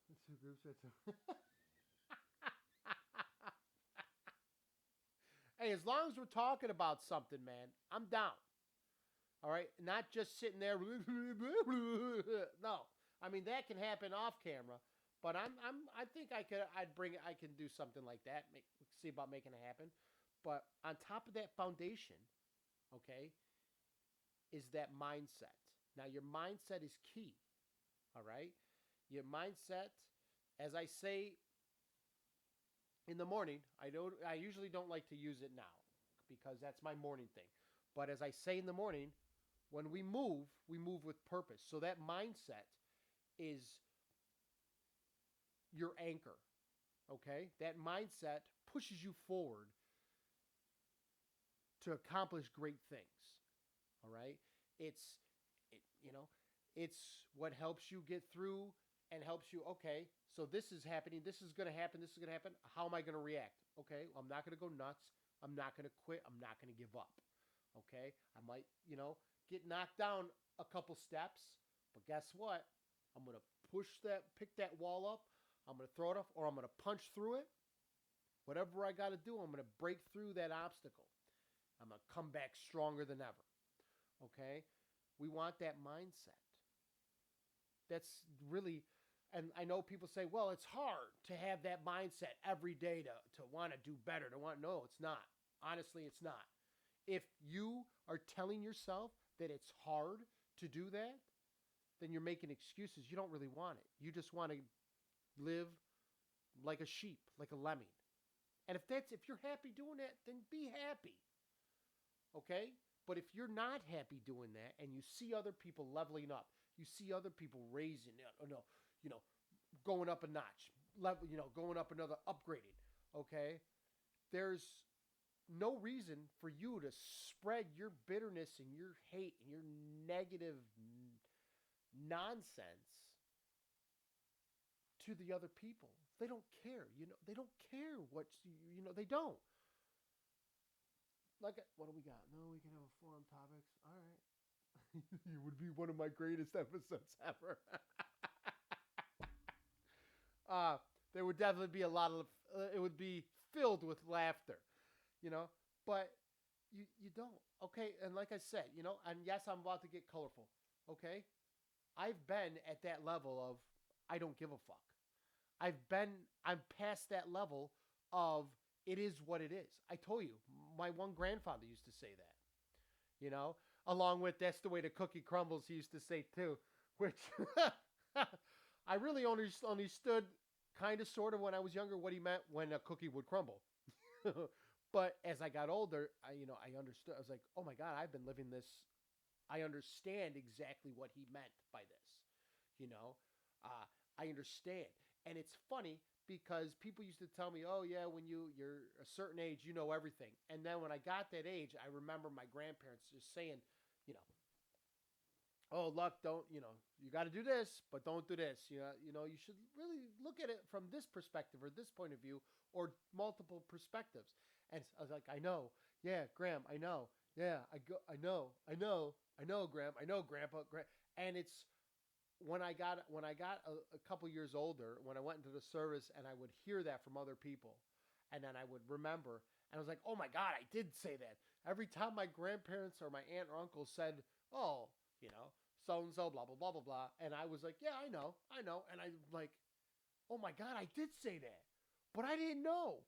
let's see groups that's hey, as long as we're talking about something, man, I'm down. All right, not just sitting there. No, I mean that can happen off camera, but I think I can do something like that. See about making it happen. But on top of that foundation, okay, is that mindset. Now your mindset is key. All right, your mindset, as I say in the morning, I usually don't like to use it now because that's my morning thing. But as I say in the morning, when we move with purpose. So that mindset is your anchor. Okay? That mindset pushes you forward to accomplish great things. All right? It's what helps you get through and helps you, okay, so this is happening, this is going to happen, this is going to happen. How am I going to react? Okay, well, I'm not going to go nuts. I'm not going to quit. I'm not going to give up. Okay, I might, get knocked down a couple steps, but guess what? I'm going to pick that wall up. I'm going to throw it off, or I'm going to punch through it. Whatever I got to do, I'm going to break through that obstacle. I'm going to come back stronger than ever. Okay, we want that mindset. That's really, and I know people say, well, it's hard to have that mindset every day to want to do better, no, it's not. Honestly, it's not. If you are telling yourself that it's hard to do that, then you're making excuses. You don't really want it. You just want to live like a sheep, like a lemming. And if you're happy doing that, then be happy. Okay? But if you're not happy doing that and you see other people leveling up, you see other people raising, going up a notch, going up another, upgrading, okay? There's no reason for you to spread your bitterness and your hate and your negative nonsense to the other people. They don't care, they don't care they don't. Like, what do we got? No, we can have a forum topics. All right. It would be one of my greatest episodes ever. There would definitely be a lot of, it would be filled with laughter, but you don't. Okay. And like I said, and yes, I'm about to get colorful. Okay. I've been at that level of, I don't give a fuck. I'm past that level of it is what it is. I told you, my one grandfather used to say that, along with that's the way the cookie crumbles, he used to say too, which I really only understood kind of sort of when I was younger what he meant when a cookie would crumble. But as I got older, I understood. I was like, oh my God, I've been living this. I understand exactly what he meant by this. You know, I understand, and it's funny because people used to tell me, "Oh yeah, when you're a certain age, you know everything." And then when I got that age, I remember my grandparents just saying, you know, "Oh, look, don't you got to do this, but don't do this." You should really look at it from this perspective or this point of view or multiple perspectives. And I was like, "I know, yeah, Graham, I know, yeah, I know, Graham, I know, Grandpa, And it's when I got a couple years older, when I went into the service and I would hear that from other people, and then I would remember, and I was like, oh my God, I did say that. Every time my grandparents or my aunt or uncle said, oh, so and so, blah blah blah blah blah, and I was like, yeah, I know, and I'm like, oh my God, I did say that, but I didn't know.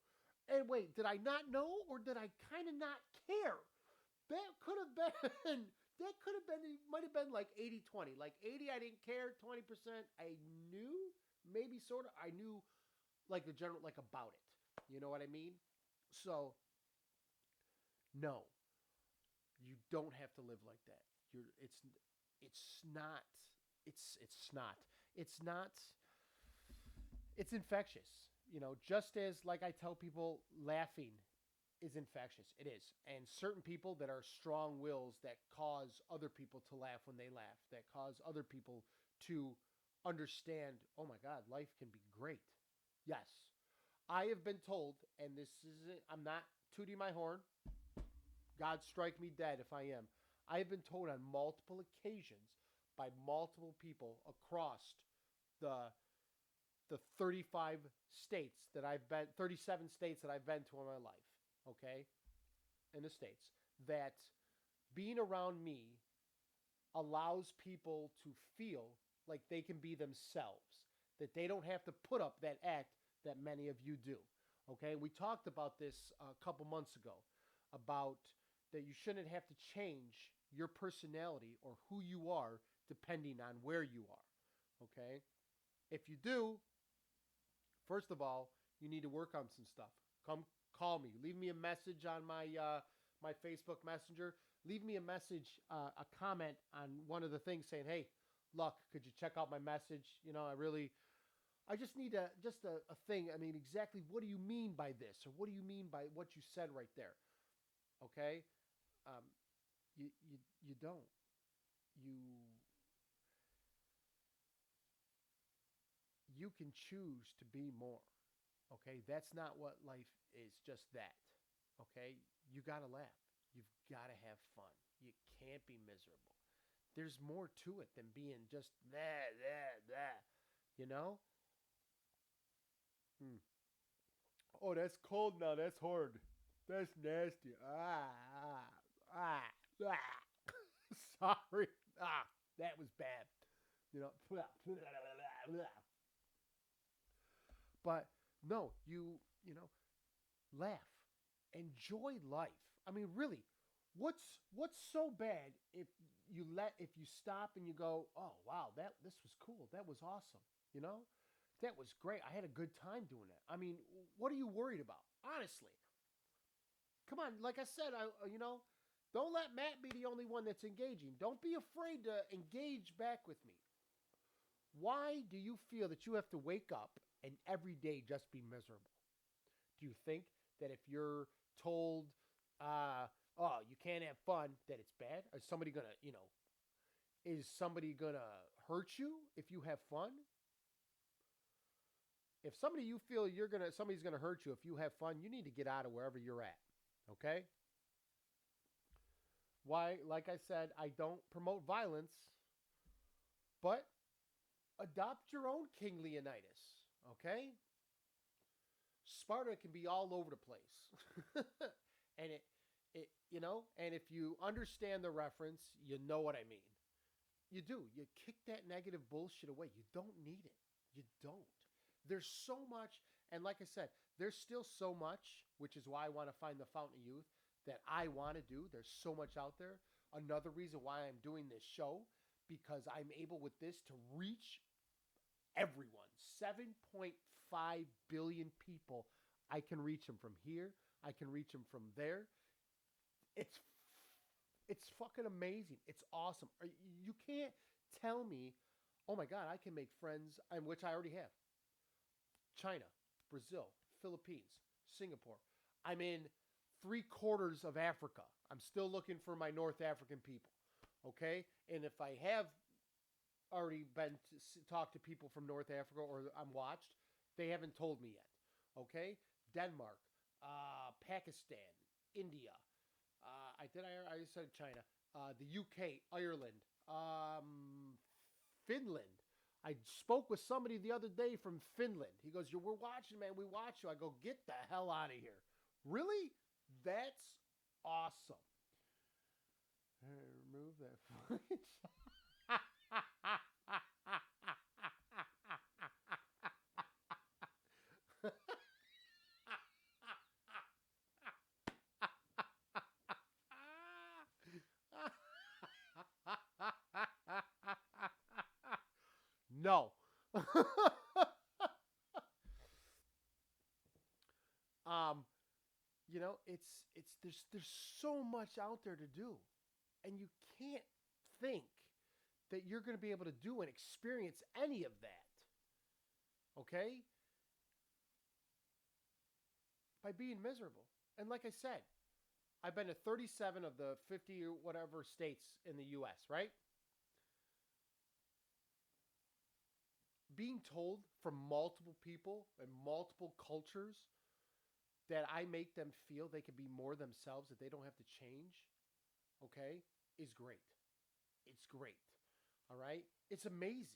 And wait, did I not know, or did I kind of not care? That could have been that could have been, it might have been like 80-20. Like 80 I didn't care, 20% I knew, maybe sort of. I knew like the general, like about it. You know what I mean? So no, you don't have to live like that. It's not it's not. It's not it's infectious. Just as like I tell people laughing is infectious. It is. And certain people that are strong wills that cause other people to laugh when they laugh, that cause other people to understand, oh my God, life can be great. Yes. I have been told, and this isn't, I'm not tooting my horn. God strike me dead if I am. I have been told on multiple occasions by multiple people across the the 35 states that I've been, 37 states that I've been to in my life, okay, in the States, that being around me allows people to feel like they can be themselves, that they don't have to put up that act that many of you do. Okay, we talked about this a couple months ago about that you shouldn't have to change your personality or who you are depending on where you are. Okay, if you do, first of all, you need to work on some stuff. Come call me. Leave me a message on my Facebook Messenger. Leave me a message, a comment on one of the things saying, "Hey, look, could you check out my message? I just need a thing. I mean, exactly what do you mean by this, or what do you mean by what you said right there?" Okay, um, you don't. You can choose to be more. Okay, that's not what life is. Just that. Okay, you gotta laugh. You've gotta have fun. You can't be miserable. There's more to it than being just that. You know? Hmm. Oh, that's cold now. That's hard. That's nasty. Ah. Sorry. That was bad. You know. But no, laugh, enjoy life. I mean, really, what's so bad if you stop and you go, oh wow, that this was cool, that was awesome, you know, that was great. I had a good time doing that. I mean, what are you worried about? Honestly, come on. Like I said, don't let Matt be the only one that's engaging. Don't be afraid to engage back with me. Why do you feel that you have to wake up and every day just be miserable? Do you think that if you're told, oh, you can't have fun, that it's bad? Is somebody gonna hurt you if you have fun? If somebody you feel somebody's gonna hurt you if you have fun, you need to get out of wherever you're at. Okay? Why? Like I said, I don't promote violence, but adopt your own King Leonidas. Okay? Sparta can be all over the place. And and if you understand the reference, you know what I mean. You do. You kick that negative bullshit away. You don't need it. You don't. There's so much, and like I said, there's still so much, which is why I want to find the Fountain of Youth that I want to do. There's so much out there. Another reason why I'm doing this show, because I'm able with this to reach everyone. 7.5 billion people. I can reach them from here. I can reach them from there. It's it's fucking amazing. It's awesome. You can't tell me, oh my God, I can make friends, and which I already have. China, Brazil, Philippines, Singapore. I'm in 3/4 of Africa. I'm still looking for my North African people. Okay? And if I have already been to talk to people from North Africa or I'm watched, they haven't told me yet. Okay? Denmark, Pakistan, India. I said China. The UK, Ireland, Finland. I spoke with somebody the other day from Finland. He goes, "We're watching, man. We watch you." I go, "Get the hell out of here." Really? That's awesome. Remove that. No. um, there's so much out there to do, and you can't think that you're going to be able to do and experience any of that. Okay? By being miserable. And like I said, I've been to 37 of the 50 or whatever states in the US, right? Being told from multiple people and multiple cultures that I make them feel they can be more themselves, that they don't have to change, okay, is great. It's great. All right? It's amazing.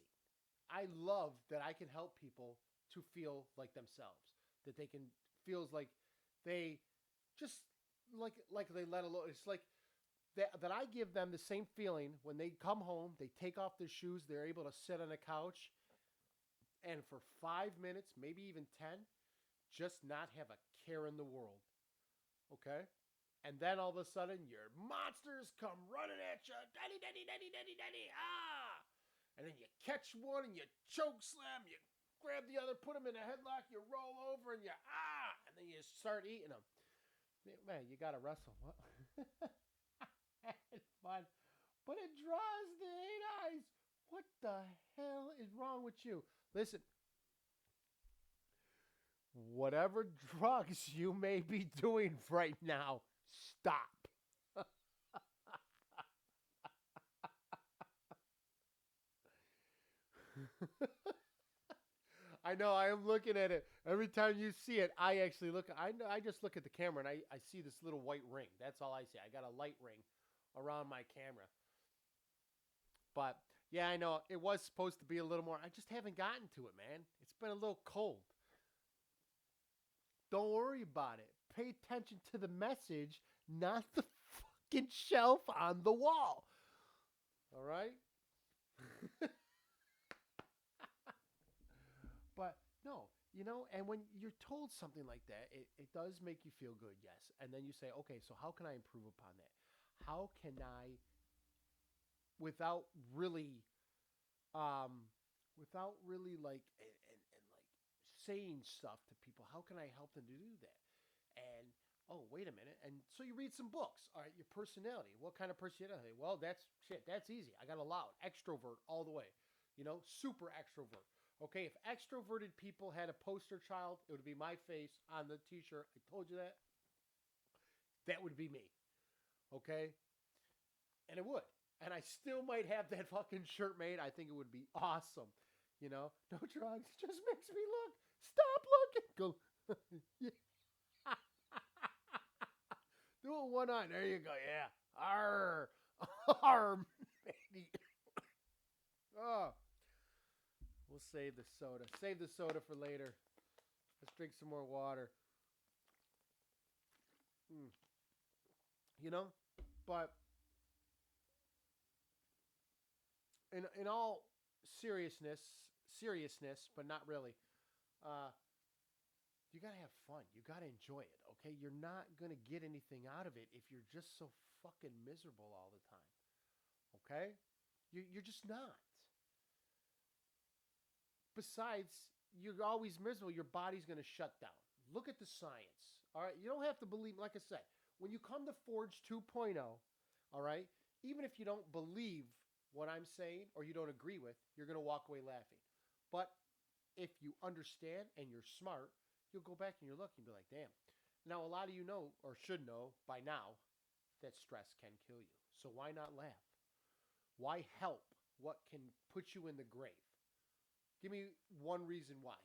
I love that I can help people to feel like themselves, that they can feels like they just like they let alone. It's like that I give them the same feeling when they come home, they take off their shoes, they're able to sit on a couch and for 5 minutes, maybe even 10, just not have a care in the world. Okay? And then all of a sudden, your monsters come running at you. Daddy, daddy, daddy, daddy, daddy. Ah! And then you catch one and you choke slam. You grab the other, put them in a headlock. You roll over and you and then you start eating them. Man, you got to wrestle. What? It's fun. But it draws the eight eyes. What the hell is wrong with you? Listen, whatever drugs you may be doing right now, stop. I know. I am looking at it every time you see it. I actually look. I just look at the camera and I see this little white ring. That's all I see. I got a light ring around my camera. But yeah, I know it was supposed to be a little more. I just haven't gotten to it, man. It's been a little cold. Don't worry about it. Pay attention to the message, not the fucking shelf on the wall. All right? But no, and when you're told something like that, it does make you feel good, yes. And then you say, okay, so how can I improve upon that? How can I, without really, without really and like saying stuff to people, how can I help them to do that? And oh, wait a minute. And so you read some books. All right, your personality. What kind of personality? Well, that's shit. That's easy. I got a loud extrovert all the way. Super extrovert. Okay, if extroverted people had a poster child, it would be my face on the t-shirt. I told you that. That would be me. Okay? And it would. And I still might have that fucking shirt made. I think it would be awesome. No drugs. Just makes me look. Stop looking. Go. Do it one eye. There you go. Yeah. Arr. Arr, baby. Oh. We'll save the soda. Save the soda for later. Let's drink some more water. Mm. You know? But in all seriousness, but not really. Uh, you got to have fun. You got to enjoy it, okay? You're not going to get anything out of it if you're just so fucking miserable all the time, okay? You're just not. Besides, you're always miserable. Your body's going to shut down. Look at the science, all right? You don't have to believe, like I said, when you come to Forge 2.0, all right, even if you don't believe what I'm saying or you don't agree with, you're going to walk away laughing. But if you understand and you're smart, you'll go back and you'll look and be like, damn. Now, a lot of you know or should know by now that stress can kill you. So why not laugh? Why help what can put you in the grave? Give me one reason why.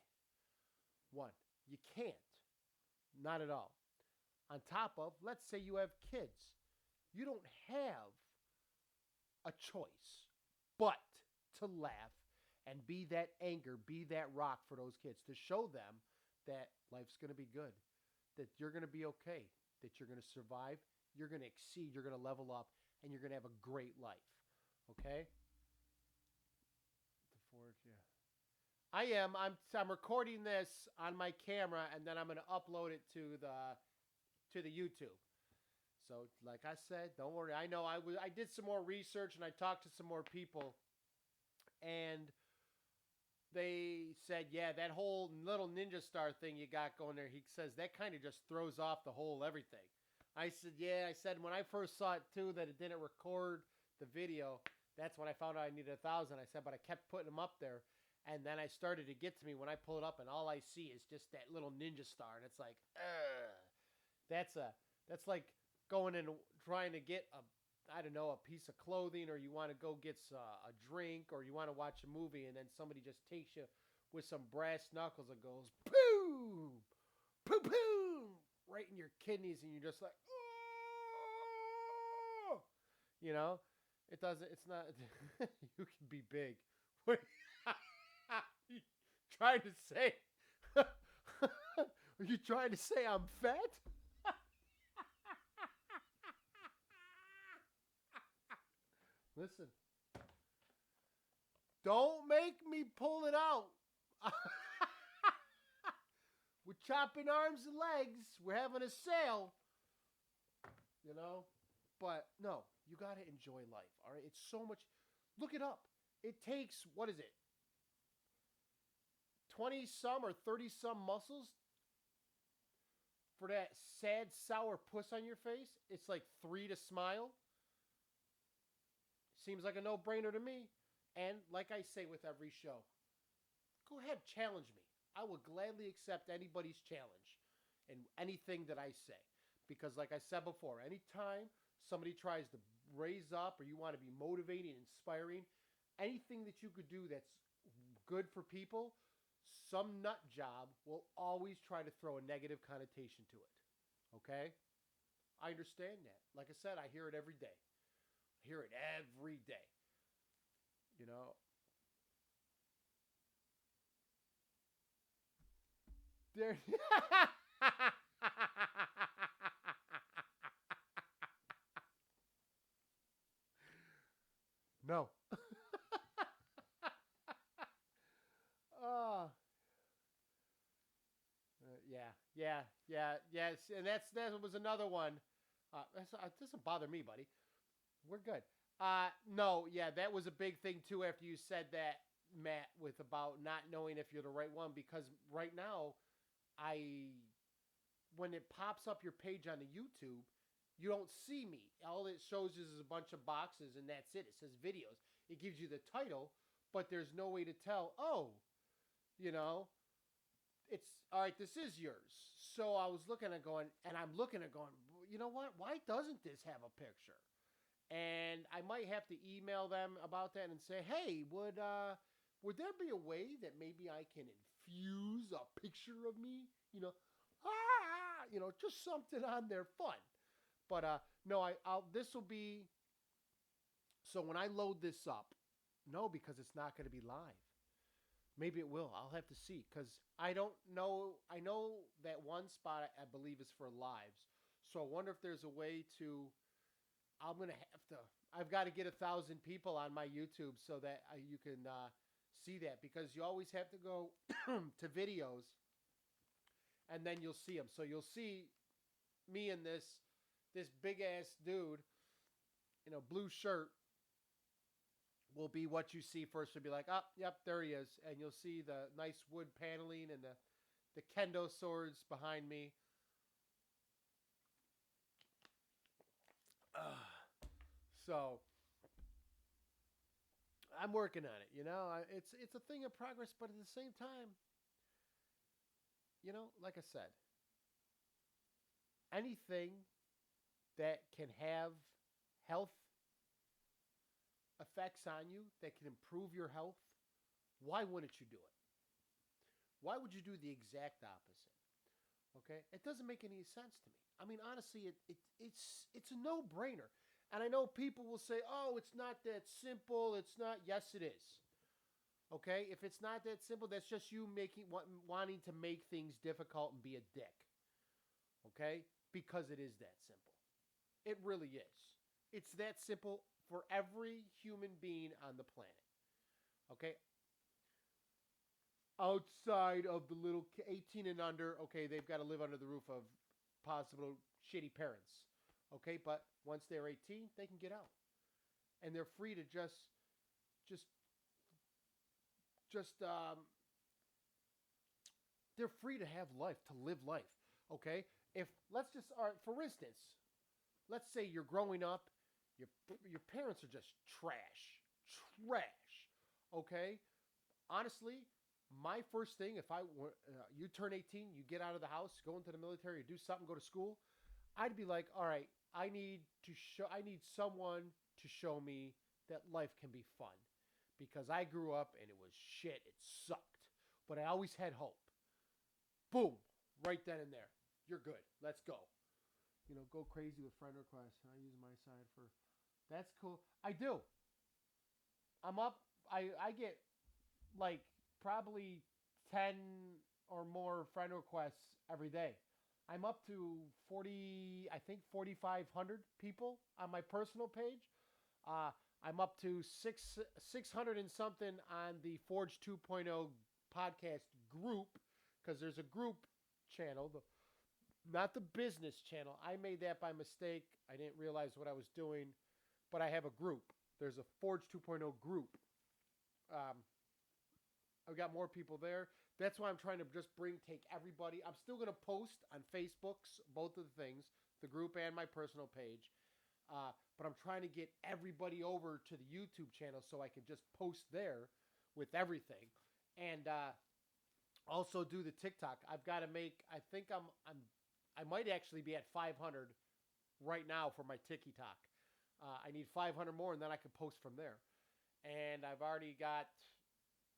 One, you can't. Not at all. On top of, let's say you have kids. You don't have a choice but to laugh and be that anchor, be that rock for those kids to show them that life's going to be good, that you're going to be okay, that you're going to survive, you're going to exceed, you're going to level up, and you're going to have a great life. Okay? The Forge, yeah. I am. I'm recording this on my camera, and then I'm going to upload it to the YouTube. So, like I said, don't worry. I know I did some more research and I talked to some more people, and they said, yeah, that whole little ninja star thing you got going there, he says that kind of just throws off the whole everything. I said, yeah. I said when I first saw it too that it didn't record the video. That's when I found out I needed 1,000. I said, but I kept putting them up there. And then I started to get to me when I pull it up, and all I see is just that little ninja star, and it's like, ugh. That's like going in trying to get a piece of clothing, or you want to go get a drink, or you want to watch a movie, and then somebody just takes you with some brass knuckles and goes, boom, boom, boom, right in your kidneys, and you're just like, oh, you know, it doesn't, it's not, you can be big. What are you trying to say? Are you trying to say I'm fat? Listen, don't make me pull it out. We're chopping arms and legs. We're having a sale. You know? But no, you got to enjoy life. All right? It's so much. Look it up. It takes, what is it? 20 some or 30 some muscles for that sad, sour puss on your face. It's like 3 to smile. Seems like a no-brainer to me. And like I say with every show, go ahead, challenge me. I will gladly accept anybody's challenge and anything that I say. Because like I said before, anytime somebody tries to raise up or you want to be motivating, inspiring, anything that you could do that's good for people, some nut job will always try to throw a negative connotation to it. Okay? I understand that. Like I said, I hear it every day. I hear it every day. You know? There. No. Oh. Yes, and that was another one. It doesn't bother me, buddy. We're good. No, yeah, that was a big thing too. After you said that, Matt, with about not knowing if you're the right one, because right now, I when it pops up your page on the YouTube, you don't see me. All it shows is a bunch of boxes, and that's it. It says videos. It gives you the title, but there's no way to tell. Oh, you know, it's all right. This is yours. So I was looking at going, and I'm looking at going. You know what? Why doesn't this have a picture? And I might have to email them about that and say, hey, would there be a way that maybe I can infuse a picture of me? Just something on there fun. But no, I'll this will be so when I load this up. No, because it's not going to be live. Maybe it will. I'll have to see because I don't know. I know that one spot I believe is for lives. So I wonder if there's a way to. I'm gonna have to. I've got to get 1,000 people on my YouTube so that you can see that because you always have to go to videos and then you'll see them. So you'll see me and this big ass dude in a blue shirt will be what you see first. You'll be like, oh, yep, there he is. And you'll see the nice wood paneling and the kendo swords behind me. So I'm working on it. It's a thing of progress, but at the same time, like I said, anything that can have health effects on you, that can improve your health, why wouldn't you do it? Why would you do the exact opposite? Okay, it doesn't make any sense to me. I mean, honestly, it's a no-brainer. And I know people will say, "Oh, it's not that simple." It's not. Yes, it is. Okay, if it's not that simple, that's just you wanting to make things difficult and be a dick. Okay, because it is that simple. It really is. It's that simple for every human being on the planet. Okay, outside of the little 18 and under, okay, they've got to live under the roof of possible shitty parents. Okay, but once they're 18, they can get out. And they're free to just they're free to have life, to live life. Okay? If let's just for instance, let's say you're growing up, your parents are just trash. Trash. Okay? Honestly, my first thing, if you turn 18, you get out of the house, go into the military, or do something, go to school, I'd be like, all right, I need someone to show me that life can be fun, because I grew up and it was shit. It sucked, but I always had hope. Boom, right then and there, you're good. Let's go. Go crazy with friend requests. I use my side for. That's cool. I do. I'm up. I get like probably 10 or more friend requests every day. I'm up to 40, I think 4,500 people on my personal page. I'm up to 600 and something on the Forge 2.0 podcast group, because there's a group channel, not the business channel. I made that by mistake. I didn't realize what I was doing, but I have a group. There's a Forge 2.0 group. I've got more people there. That's why I'm trying to just take everybody. I'm still going to post on Facebooks, both of the things, the group and my personal page. But I'm trying to get everybody over to the YouTube channel so I can just post there with everything. And also do the TikTok. I've got to make, I think I might actually be at 500 right now for my TikTok. I need 500 more, and then I can post from there. And I've already got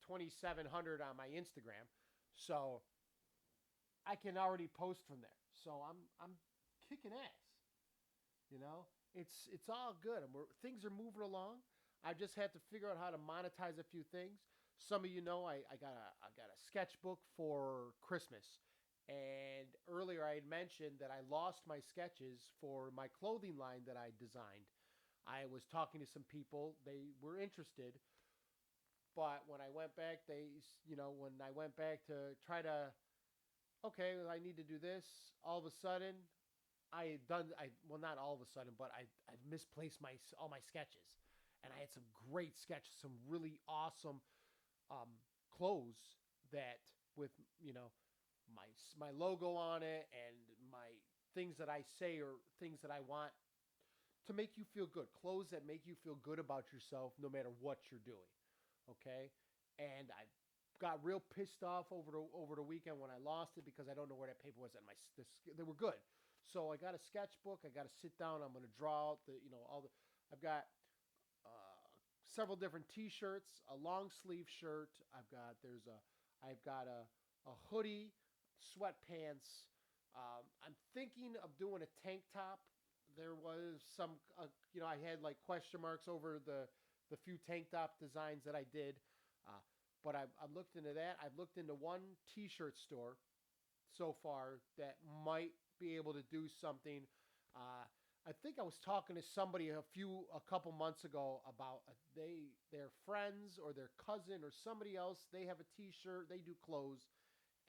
2,700 on my Instagram, so I can already post from there. So I'm kicking ass. It's all good. Things are moving along. I just have to figure out how to monetize a few things. Some of you know I got a sketchbook for Christmas, and earlier I had mentioned that I lost my sketches for my clothing line that I designed. I was talking to some people. They were interested. But when I went back, when I went back to try to, okay, I need to do this, all of a sudden, not all of a sudden, but I misplaced all my sketches. And I had some great sketches, some really awesome clothes that with, my logo on it and my things that I say or things that I want to make you feel good. Clothes that make you feel good about yourself no matter what you're doing. Okay? And I got real pissed off over the weekend when I lost it, because I don't know where that paper was. And they were good. So I got a sketchbook. I got to sit down. I'm going to draw out I've got several different T-shirts, a long sleeve shirt. I've got a hoodie, sweatpants. I'm thinking of doing a tank top. There was some, I had like question marks over the few tank top designs that I did. But I've looked into that. I've looked into one T-shirt store so far that might be able to do something. I think I was talking to somebody a couple months ago about their friends or their cousin or somebody else. They have a T-shirt. They do clothes,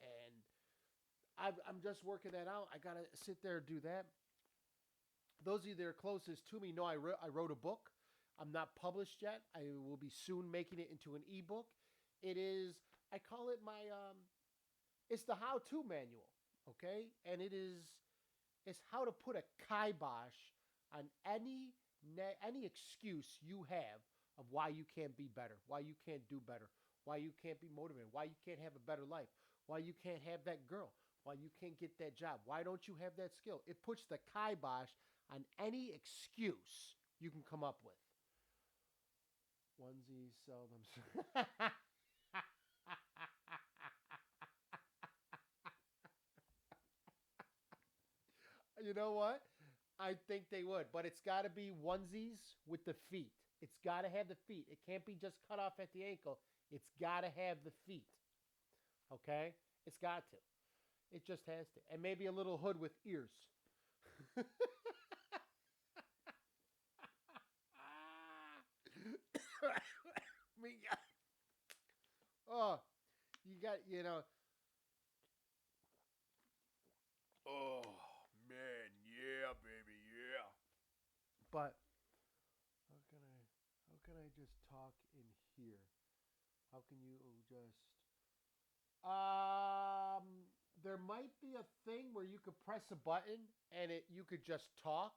and I'm just working that out. I gotta sit there and do that. Those of you that are closest to me know I wrote a book. I'm not published yet. I will be soon making it into an ebook. It is, I call it my it's the how-to manual, okay? And it's how to put a kibosh on any excuse you have of why you can't be better, why you can't do better, why you can't be motivated, why you can't have a better life, why you can't have that girl, why you can't get that job, why don't you have that skill. It puts the kibosh on any excuse you can come up with. Onesies seldom. You know what? I think they would, but it's got to be onesies with the feet. It's got to have the feet. It can't be just cut off at the ankle. It's got to have the feet. Okay? It's got to. It just has to. And maybe a little hood with ears. Me, oh, you got, Oh man, yeah, baby, yeah. but how can I just talk in here? How can you just there might be a thing where you could press a button and you could just talk,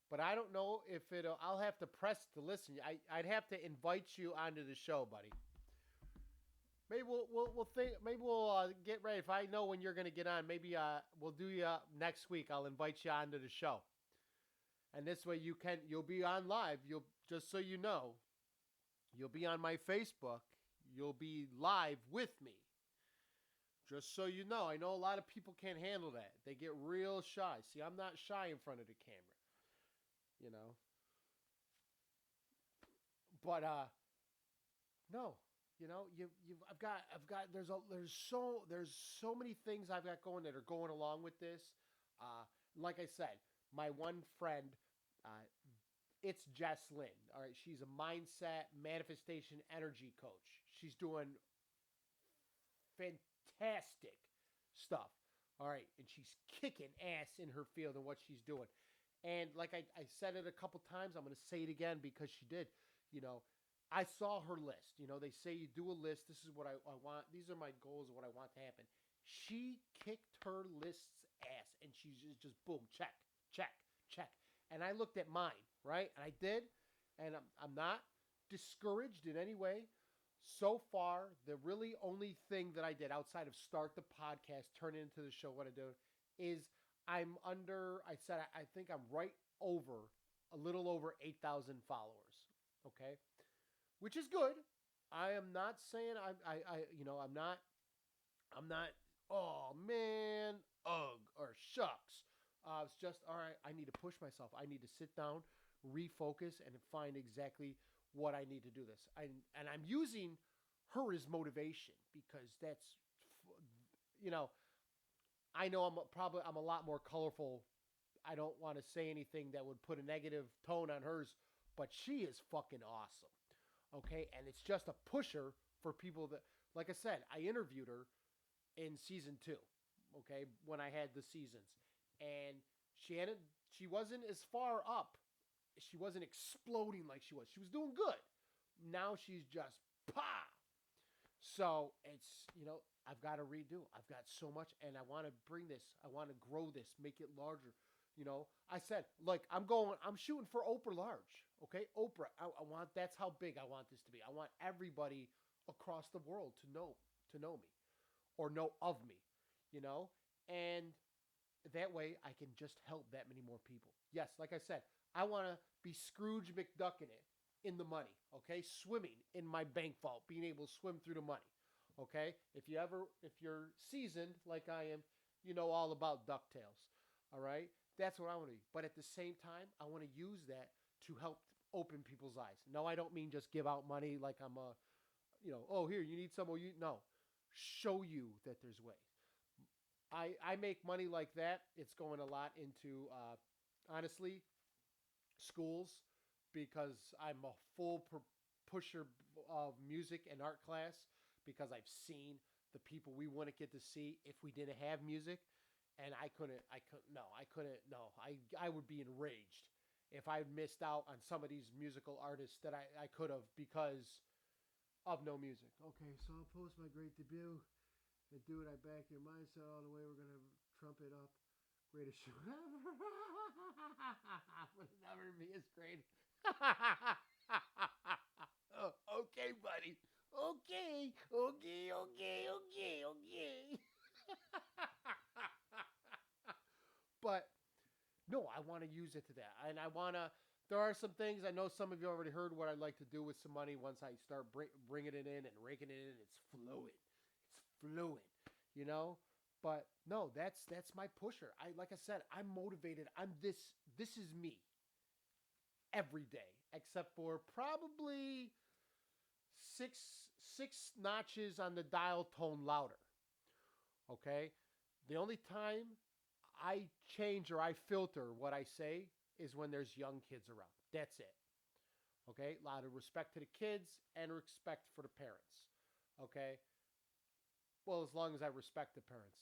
but I don't know if it'll. I'll have to press to listen. I'd have to invite you onto the show, buddy. Maybe we'll think. Maybe we'll get ready. If I know when you're going to get on, maybe we'll do you next week. I'll invite you onto the show, and this way you'll be on live. You'll just so you know, you'll be on my Facebook. You'll be live with me. Just so you know, I know a lot of people can't handle that. They get real shy. See, I'm not shy in front of the camera, you know. But no, there's so many things I've got going that are going along with this. Uh, like I said, my one friend, uh, it's Jess Lynn. All right, she's a mindset manifestation energy coach. She's doing fantastic stuff. All right, and she's kicking ass in her field and what she's doing. And like I said it a couple times, I'm going to say it again because she did. You know, I saw her list. You know, they say you do a list. This is what I want. These are my goals of what I want to happen. She kicked her list's ass, and she's just boom, check, check, check. And I looked at mine, right? And I did, and I'm not discouraged in any way. So far, the really only thing that I did outside of start the podcast, turn it into the show, what I do, is I'm under, I said, I think I'm right over, a little over 8,000 followers. Okay. Which is good. I am not saying I'm not, oh man, ugh, or shucks. It's just, all right, I need to push myself. I need to sit down, refocus, and find exactly what I need to do this. And I'm using her as motivation because that's, you know, I know I'm a lot more colorful. I don't want to say anything that would put a negative tone on hers, but she is fucking awesome. Okay, and it's just a pusher for people that, like I said, I interviewed her in season 2. Okay, when I had the seasons, and she wasn't as far up. She wasn't exploding like she was. She was doing good. Now she's just pa. So it's, I've got to redo. I've got so much, and I want to bring this. I want to grow this, make it larger. I said, like, I'm shooting for Oprah large. Okay, Oprah. I want, that's how big I want this to be. I want everybody across the world to know me, or know of me, and that way I can just help that many more people. Yes, like I said, I want to be Scrooge McDucking it in the money, okay? Swimming in my bank vault, being able to swim through the money, okay? If you're seasoned like I am, you know all about DuckTales, all right? That's what I want to be. But at the same time, I want to use that to help open people's eyes. No, I don't mean just give out money like I'm oh, here, you need some, no. Show you that there's ways. I make money like that. It's going a lot into, honestly, schools because I'm a full pusher of music and art class because I've seen the people we wouldn't get to see if we didn't have music. And I couldn't, I would be enraged if I missed out on some of these musical artists that I could have because of no music. Okay, so I'll post my great debut. And do it, I back your mindset all the way. We're going to trump it up. Greatest show ever. Will never be as great. Oh, okay, buddy. Okay. But no, I want to use it to that. And I want to, there are some things, I know some of you already heard what I'd like to do with some money once I start bringing it in and raking it in. It's fluid. It's fluid, you know? But no, that's my pusher. Like I said, I'm motivated. This is me every day, except for probably six notches on the dial tone louder. Okay? The only time I change or I filter what I say is when there's young kids around. That's it. Okay? A lot of respect to the kids and respect for the parents. Okay? Well, as long as I respect the parents.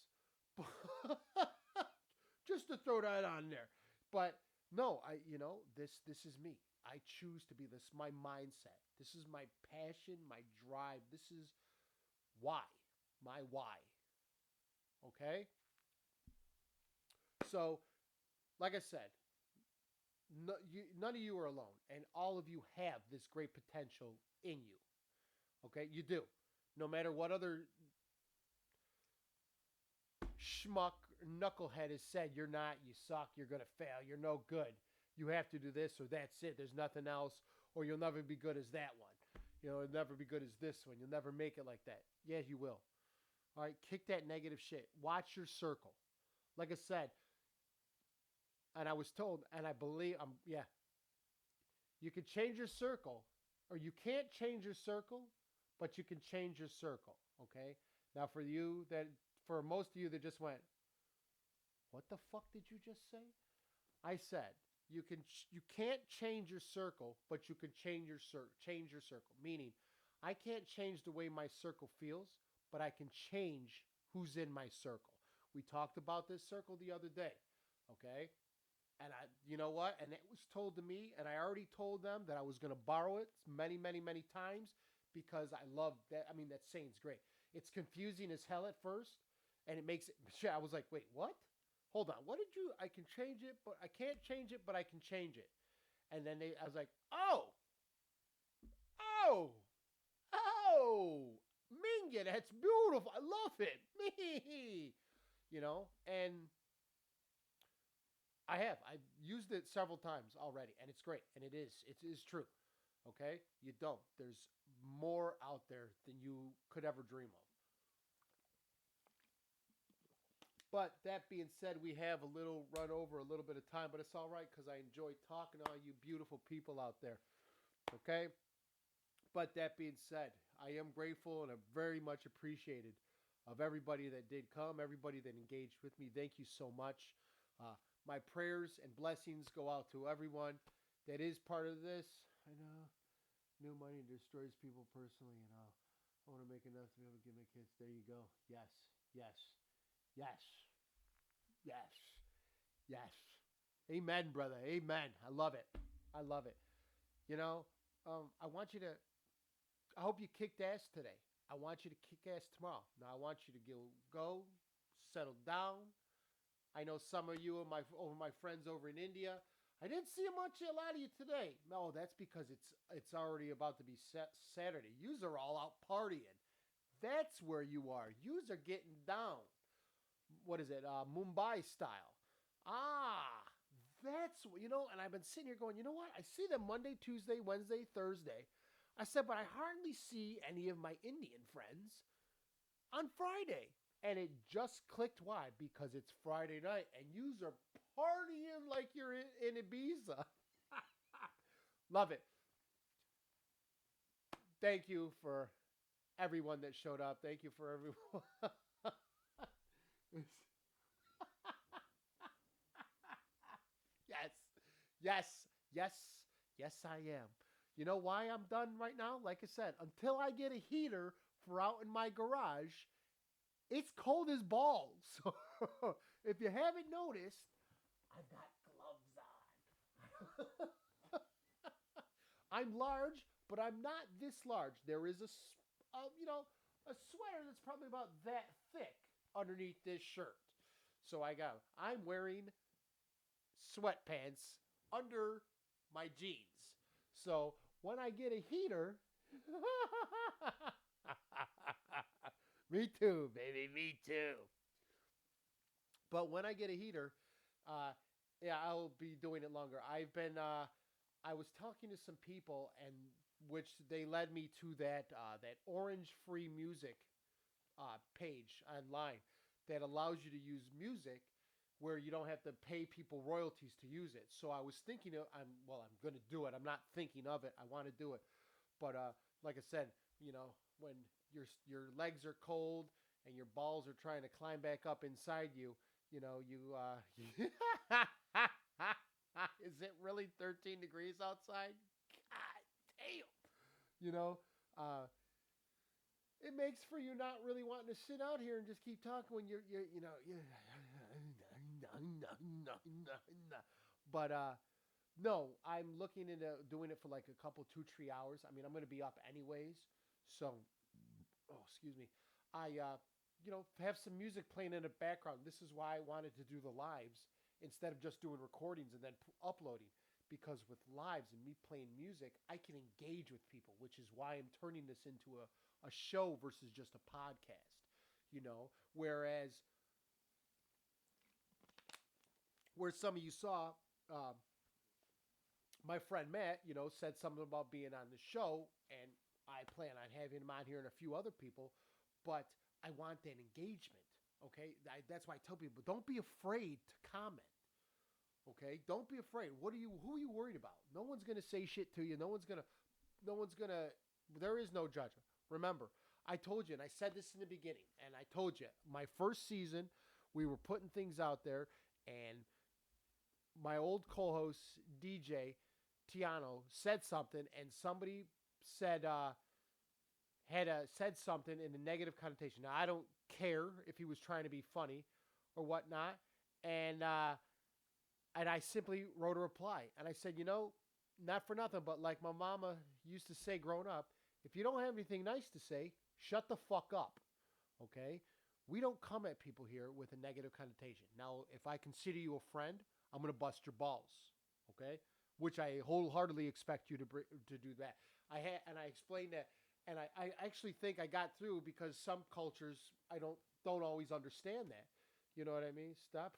Just to throw that on there. But no, this is me. I choose to be this. My mindset. This is my passion, my drive. This is why. My why. Okay? So, like I said, none of you are alone, and all of you have this great potential in you. Okay? You do. No matter what other schmuck knucklehead has said, you're not, you suck, you're going to fail, you're no good. You have to do this or that's it. There's nothing else, or you'll never be good as that one. You'll never be good as this one. You'll never make it like that. Yeah, you will. All right, kick that negative shit. Watch your circle. Like I said, and I was told, and I believe, you can change your circle, or you can't change your circle, but you can change your circle. Okay. Now, for most of you that just went, what the fuck did you just say? I said you can't change your circle, but you can change your circle. Meaning, I can't change the way my circle feels, but I can change who's in my circle. We talked about this circle the other day, okay? And you know what? And it was told to me, and I already told them that I was going to borrow it many, many, many times because I love that. I mean, that saying's great. It's confusing as hell at first, and it makes it. I was like, wait, what? Hold on. What did you? I can change it, but I can't change it, but I can change it. And then I was like, oh, Minga, that's beautiful. I love it. Me, and I've used it several times already, and it's great, and it is true. Okay, you don't. There's more out there than you could ever dream of. But that being said, we have a little run over a little bit of time, but it's all right because I enjoy talking to all you beautiful people out there. Okay? But that being said, I am grateful and I'm very much appreciated of everybody that did come, everybody that engaged with me. Thank you so much. My prayers and blessings go out to everyone that is part of this. I know new money destroys people personally, I want to make enough to be able to give my kids. There you go. Yes, yes, yes, yes, yes. Amen, brother. Amen. I love it. I love it. I want you to, I hope you kicked ass today. I want you to kick ass tomorrow. Now I want you to go, settle down. I know some of you are my friends over in India. I didn't see a lot of you today. No, that's because it's already about to be Saturday. Yous are all out partying. That's where you are. Yous are getting down. What is it? Mumbai style. That's, and I've been sitting here going, you know what? I see them Monday, Tuesday, Wednesday, Thursday. I said, but I hardly see any of my Indian friends on Friday. And it just clicked. Why? Because it's Friday night and yous are partying like you're in Ibiza. Love it. Thank you for everyone that showed up. Thank you for everyone. Yes. Yes. Yes, yes, I am. You know why I'm done right now? Like I said, until I get a heater for out in my garage, it's cold as balls. So if you haven't noticed, I've got gloves on. I'm large, but I'm not this large. There is a sweater that's probably about that thick underneath this shirt. So I'm wearing sweatpants under my jeans. So when I get a heater, me too, baby, me too. But when I get a heater, uh, yeah, I'll be doing it longer. I was talking to some people, and which they led me to that Orange Free Music page online that allows you to use music where you don't have to pay people royalties to use it. So I was thinking, I'm going to do it. I'm not thinking of it. I want to do it, but like I said, when your legs are cold and your balls are trying to climb back up inside you, is it really 13 degrees outside? God damn. You know, uh, it makes for you not really wanting to sit out here and just keep talking when you're. But no, I'm looking into doing it for like a couple, 2-3 hours. I mean, I'm going to be up anyways, so excuse me. I have some music playing in the background. This is why I wanted to do the lives instead of just doing recordings and then uploading. Because with lives and me playing music, I can engage with people, which is why I'm turning this into a show versus just a podcast. Whereas where some of you saw, um, my friend Matt, said something about being on the show, and I plan on having him on here and a few other people, but I want that engagement. Okay, that's why I tell people, don't be afraid to comment. Okay, don't be afraid. Who are you worried about? No one's gonna say shit to you. No one's gonna. There is no judgment. Remember, I told you, and I said this in the beginning, and I told you, my first season, we were putting things out there, and my old co-host DJ Tiano said something, and somebody said said something in a negative connotation. Now I don't care if he was trying to be funny or whatnot, and I simply wrote a reply, and I said, not for nothing, but like my mama used to say growing up, if you don't have anything nice to say, shut the fuck up. Okay? We don't come at people here with a negative connotation. Now, if I consider you a friend, I'm going to bust your balls. Okay? Which I wholeheartedly expect you to do that. I explained that, and I actually think I got through because some cultures I don't always understand that. You know what I mean? Stop.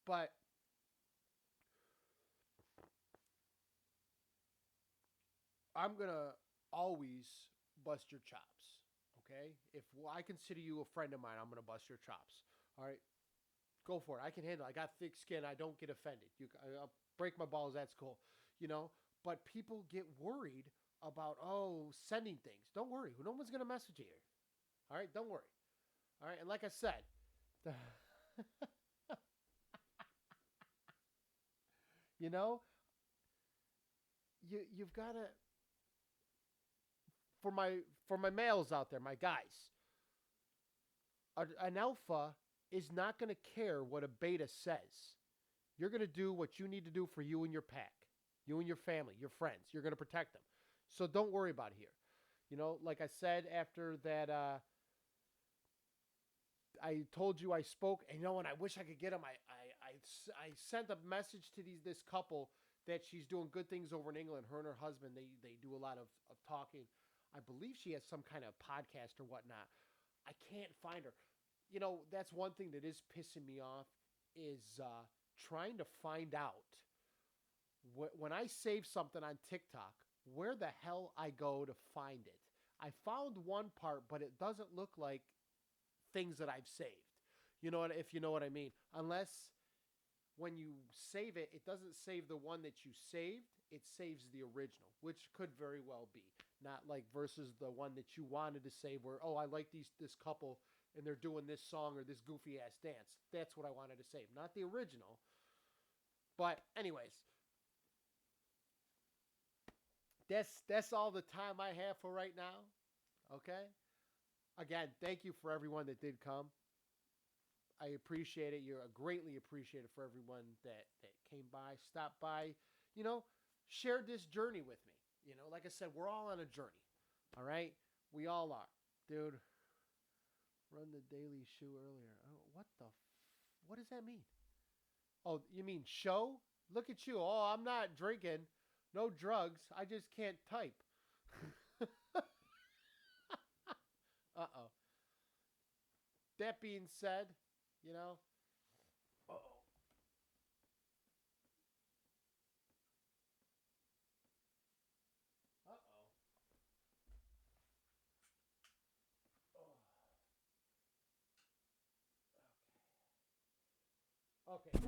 But I'm gonna always bust your chops. Okay? If I consider you a friend of mine, I'm gonna bust your chops. All right? Go for it. I can handle it. I got thick skin. I don't get offended. I'll break my balls. That's cool. But people get worried about sending things. Don't worry. No one's gonna message you here. All right? Don't worry. All right? And like I said, you know, you've got to for my males out there, my guys. An alpha is not going to care what a beta says. You're going to do what you need to do for you and your pack, you and your family, your friends. You're going to protect them. So don't worry about it here. Like I said after that, I told you I spoke, and and I wish I could get them. I sent a message to this couple that she's doing good things over in England. Her and her husband, they do a lot of talking. I believe she has some kind of podcast or whatnot. I can't find her. That's one thing that is pissing me off is trying to find out when I save something on TikTok, where the hell I go to find it. I found one part, but it doesn't look like things that I've saved. If you know what I mean. Unless when you save it, it doesn't save the one that you saved. It saves the original, which could very well be. Not like versus the one that you wanted to save where, I like this couple. and they're doing this song or this goofy ass dance. That's what I wanted to say, not the original. But anyways, that's all the time I have for right now. Okay. Again, thank you for everyone that did come. I appreciate it. You're greatly appreciated for everyone that came by, stopped by, you know, shared this journey with me. You know, like I said, we're all on a journey. All right? We all are. Dude, run the daily shoe earlier. Oh, what does that mean? Oh, you mean show? Look at you. Oh, I'm not drinking. No drugs. I just can't type. Uh-oh. That being said, you know, uh-oh. Uh-oh. Oh. Okay. Okay.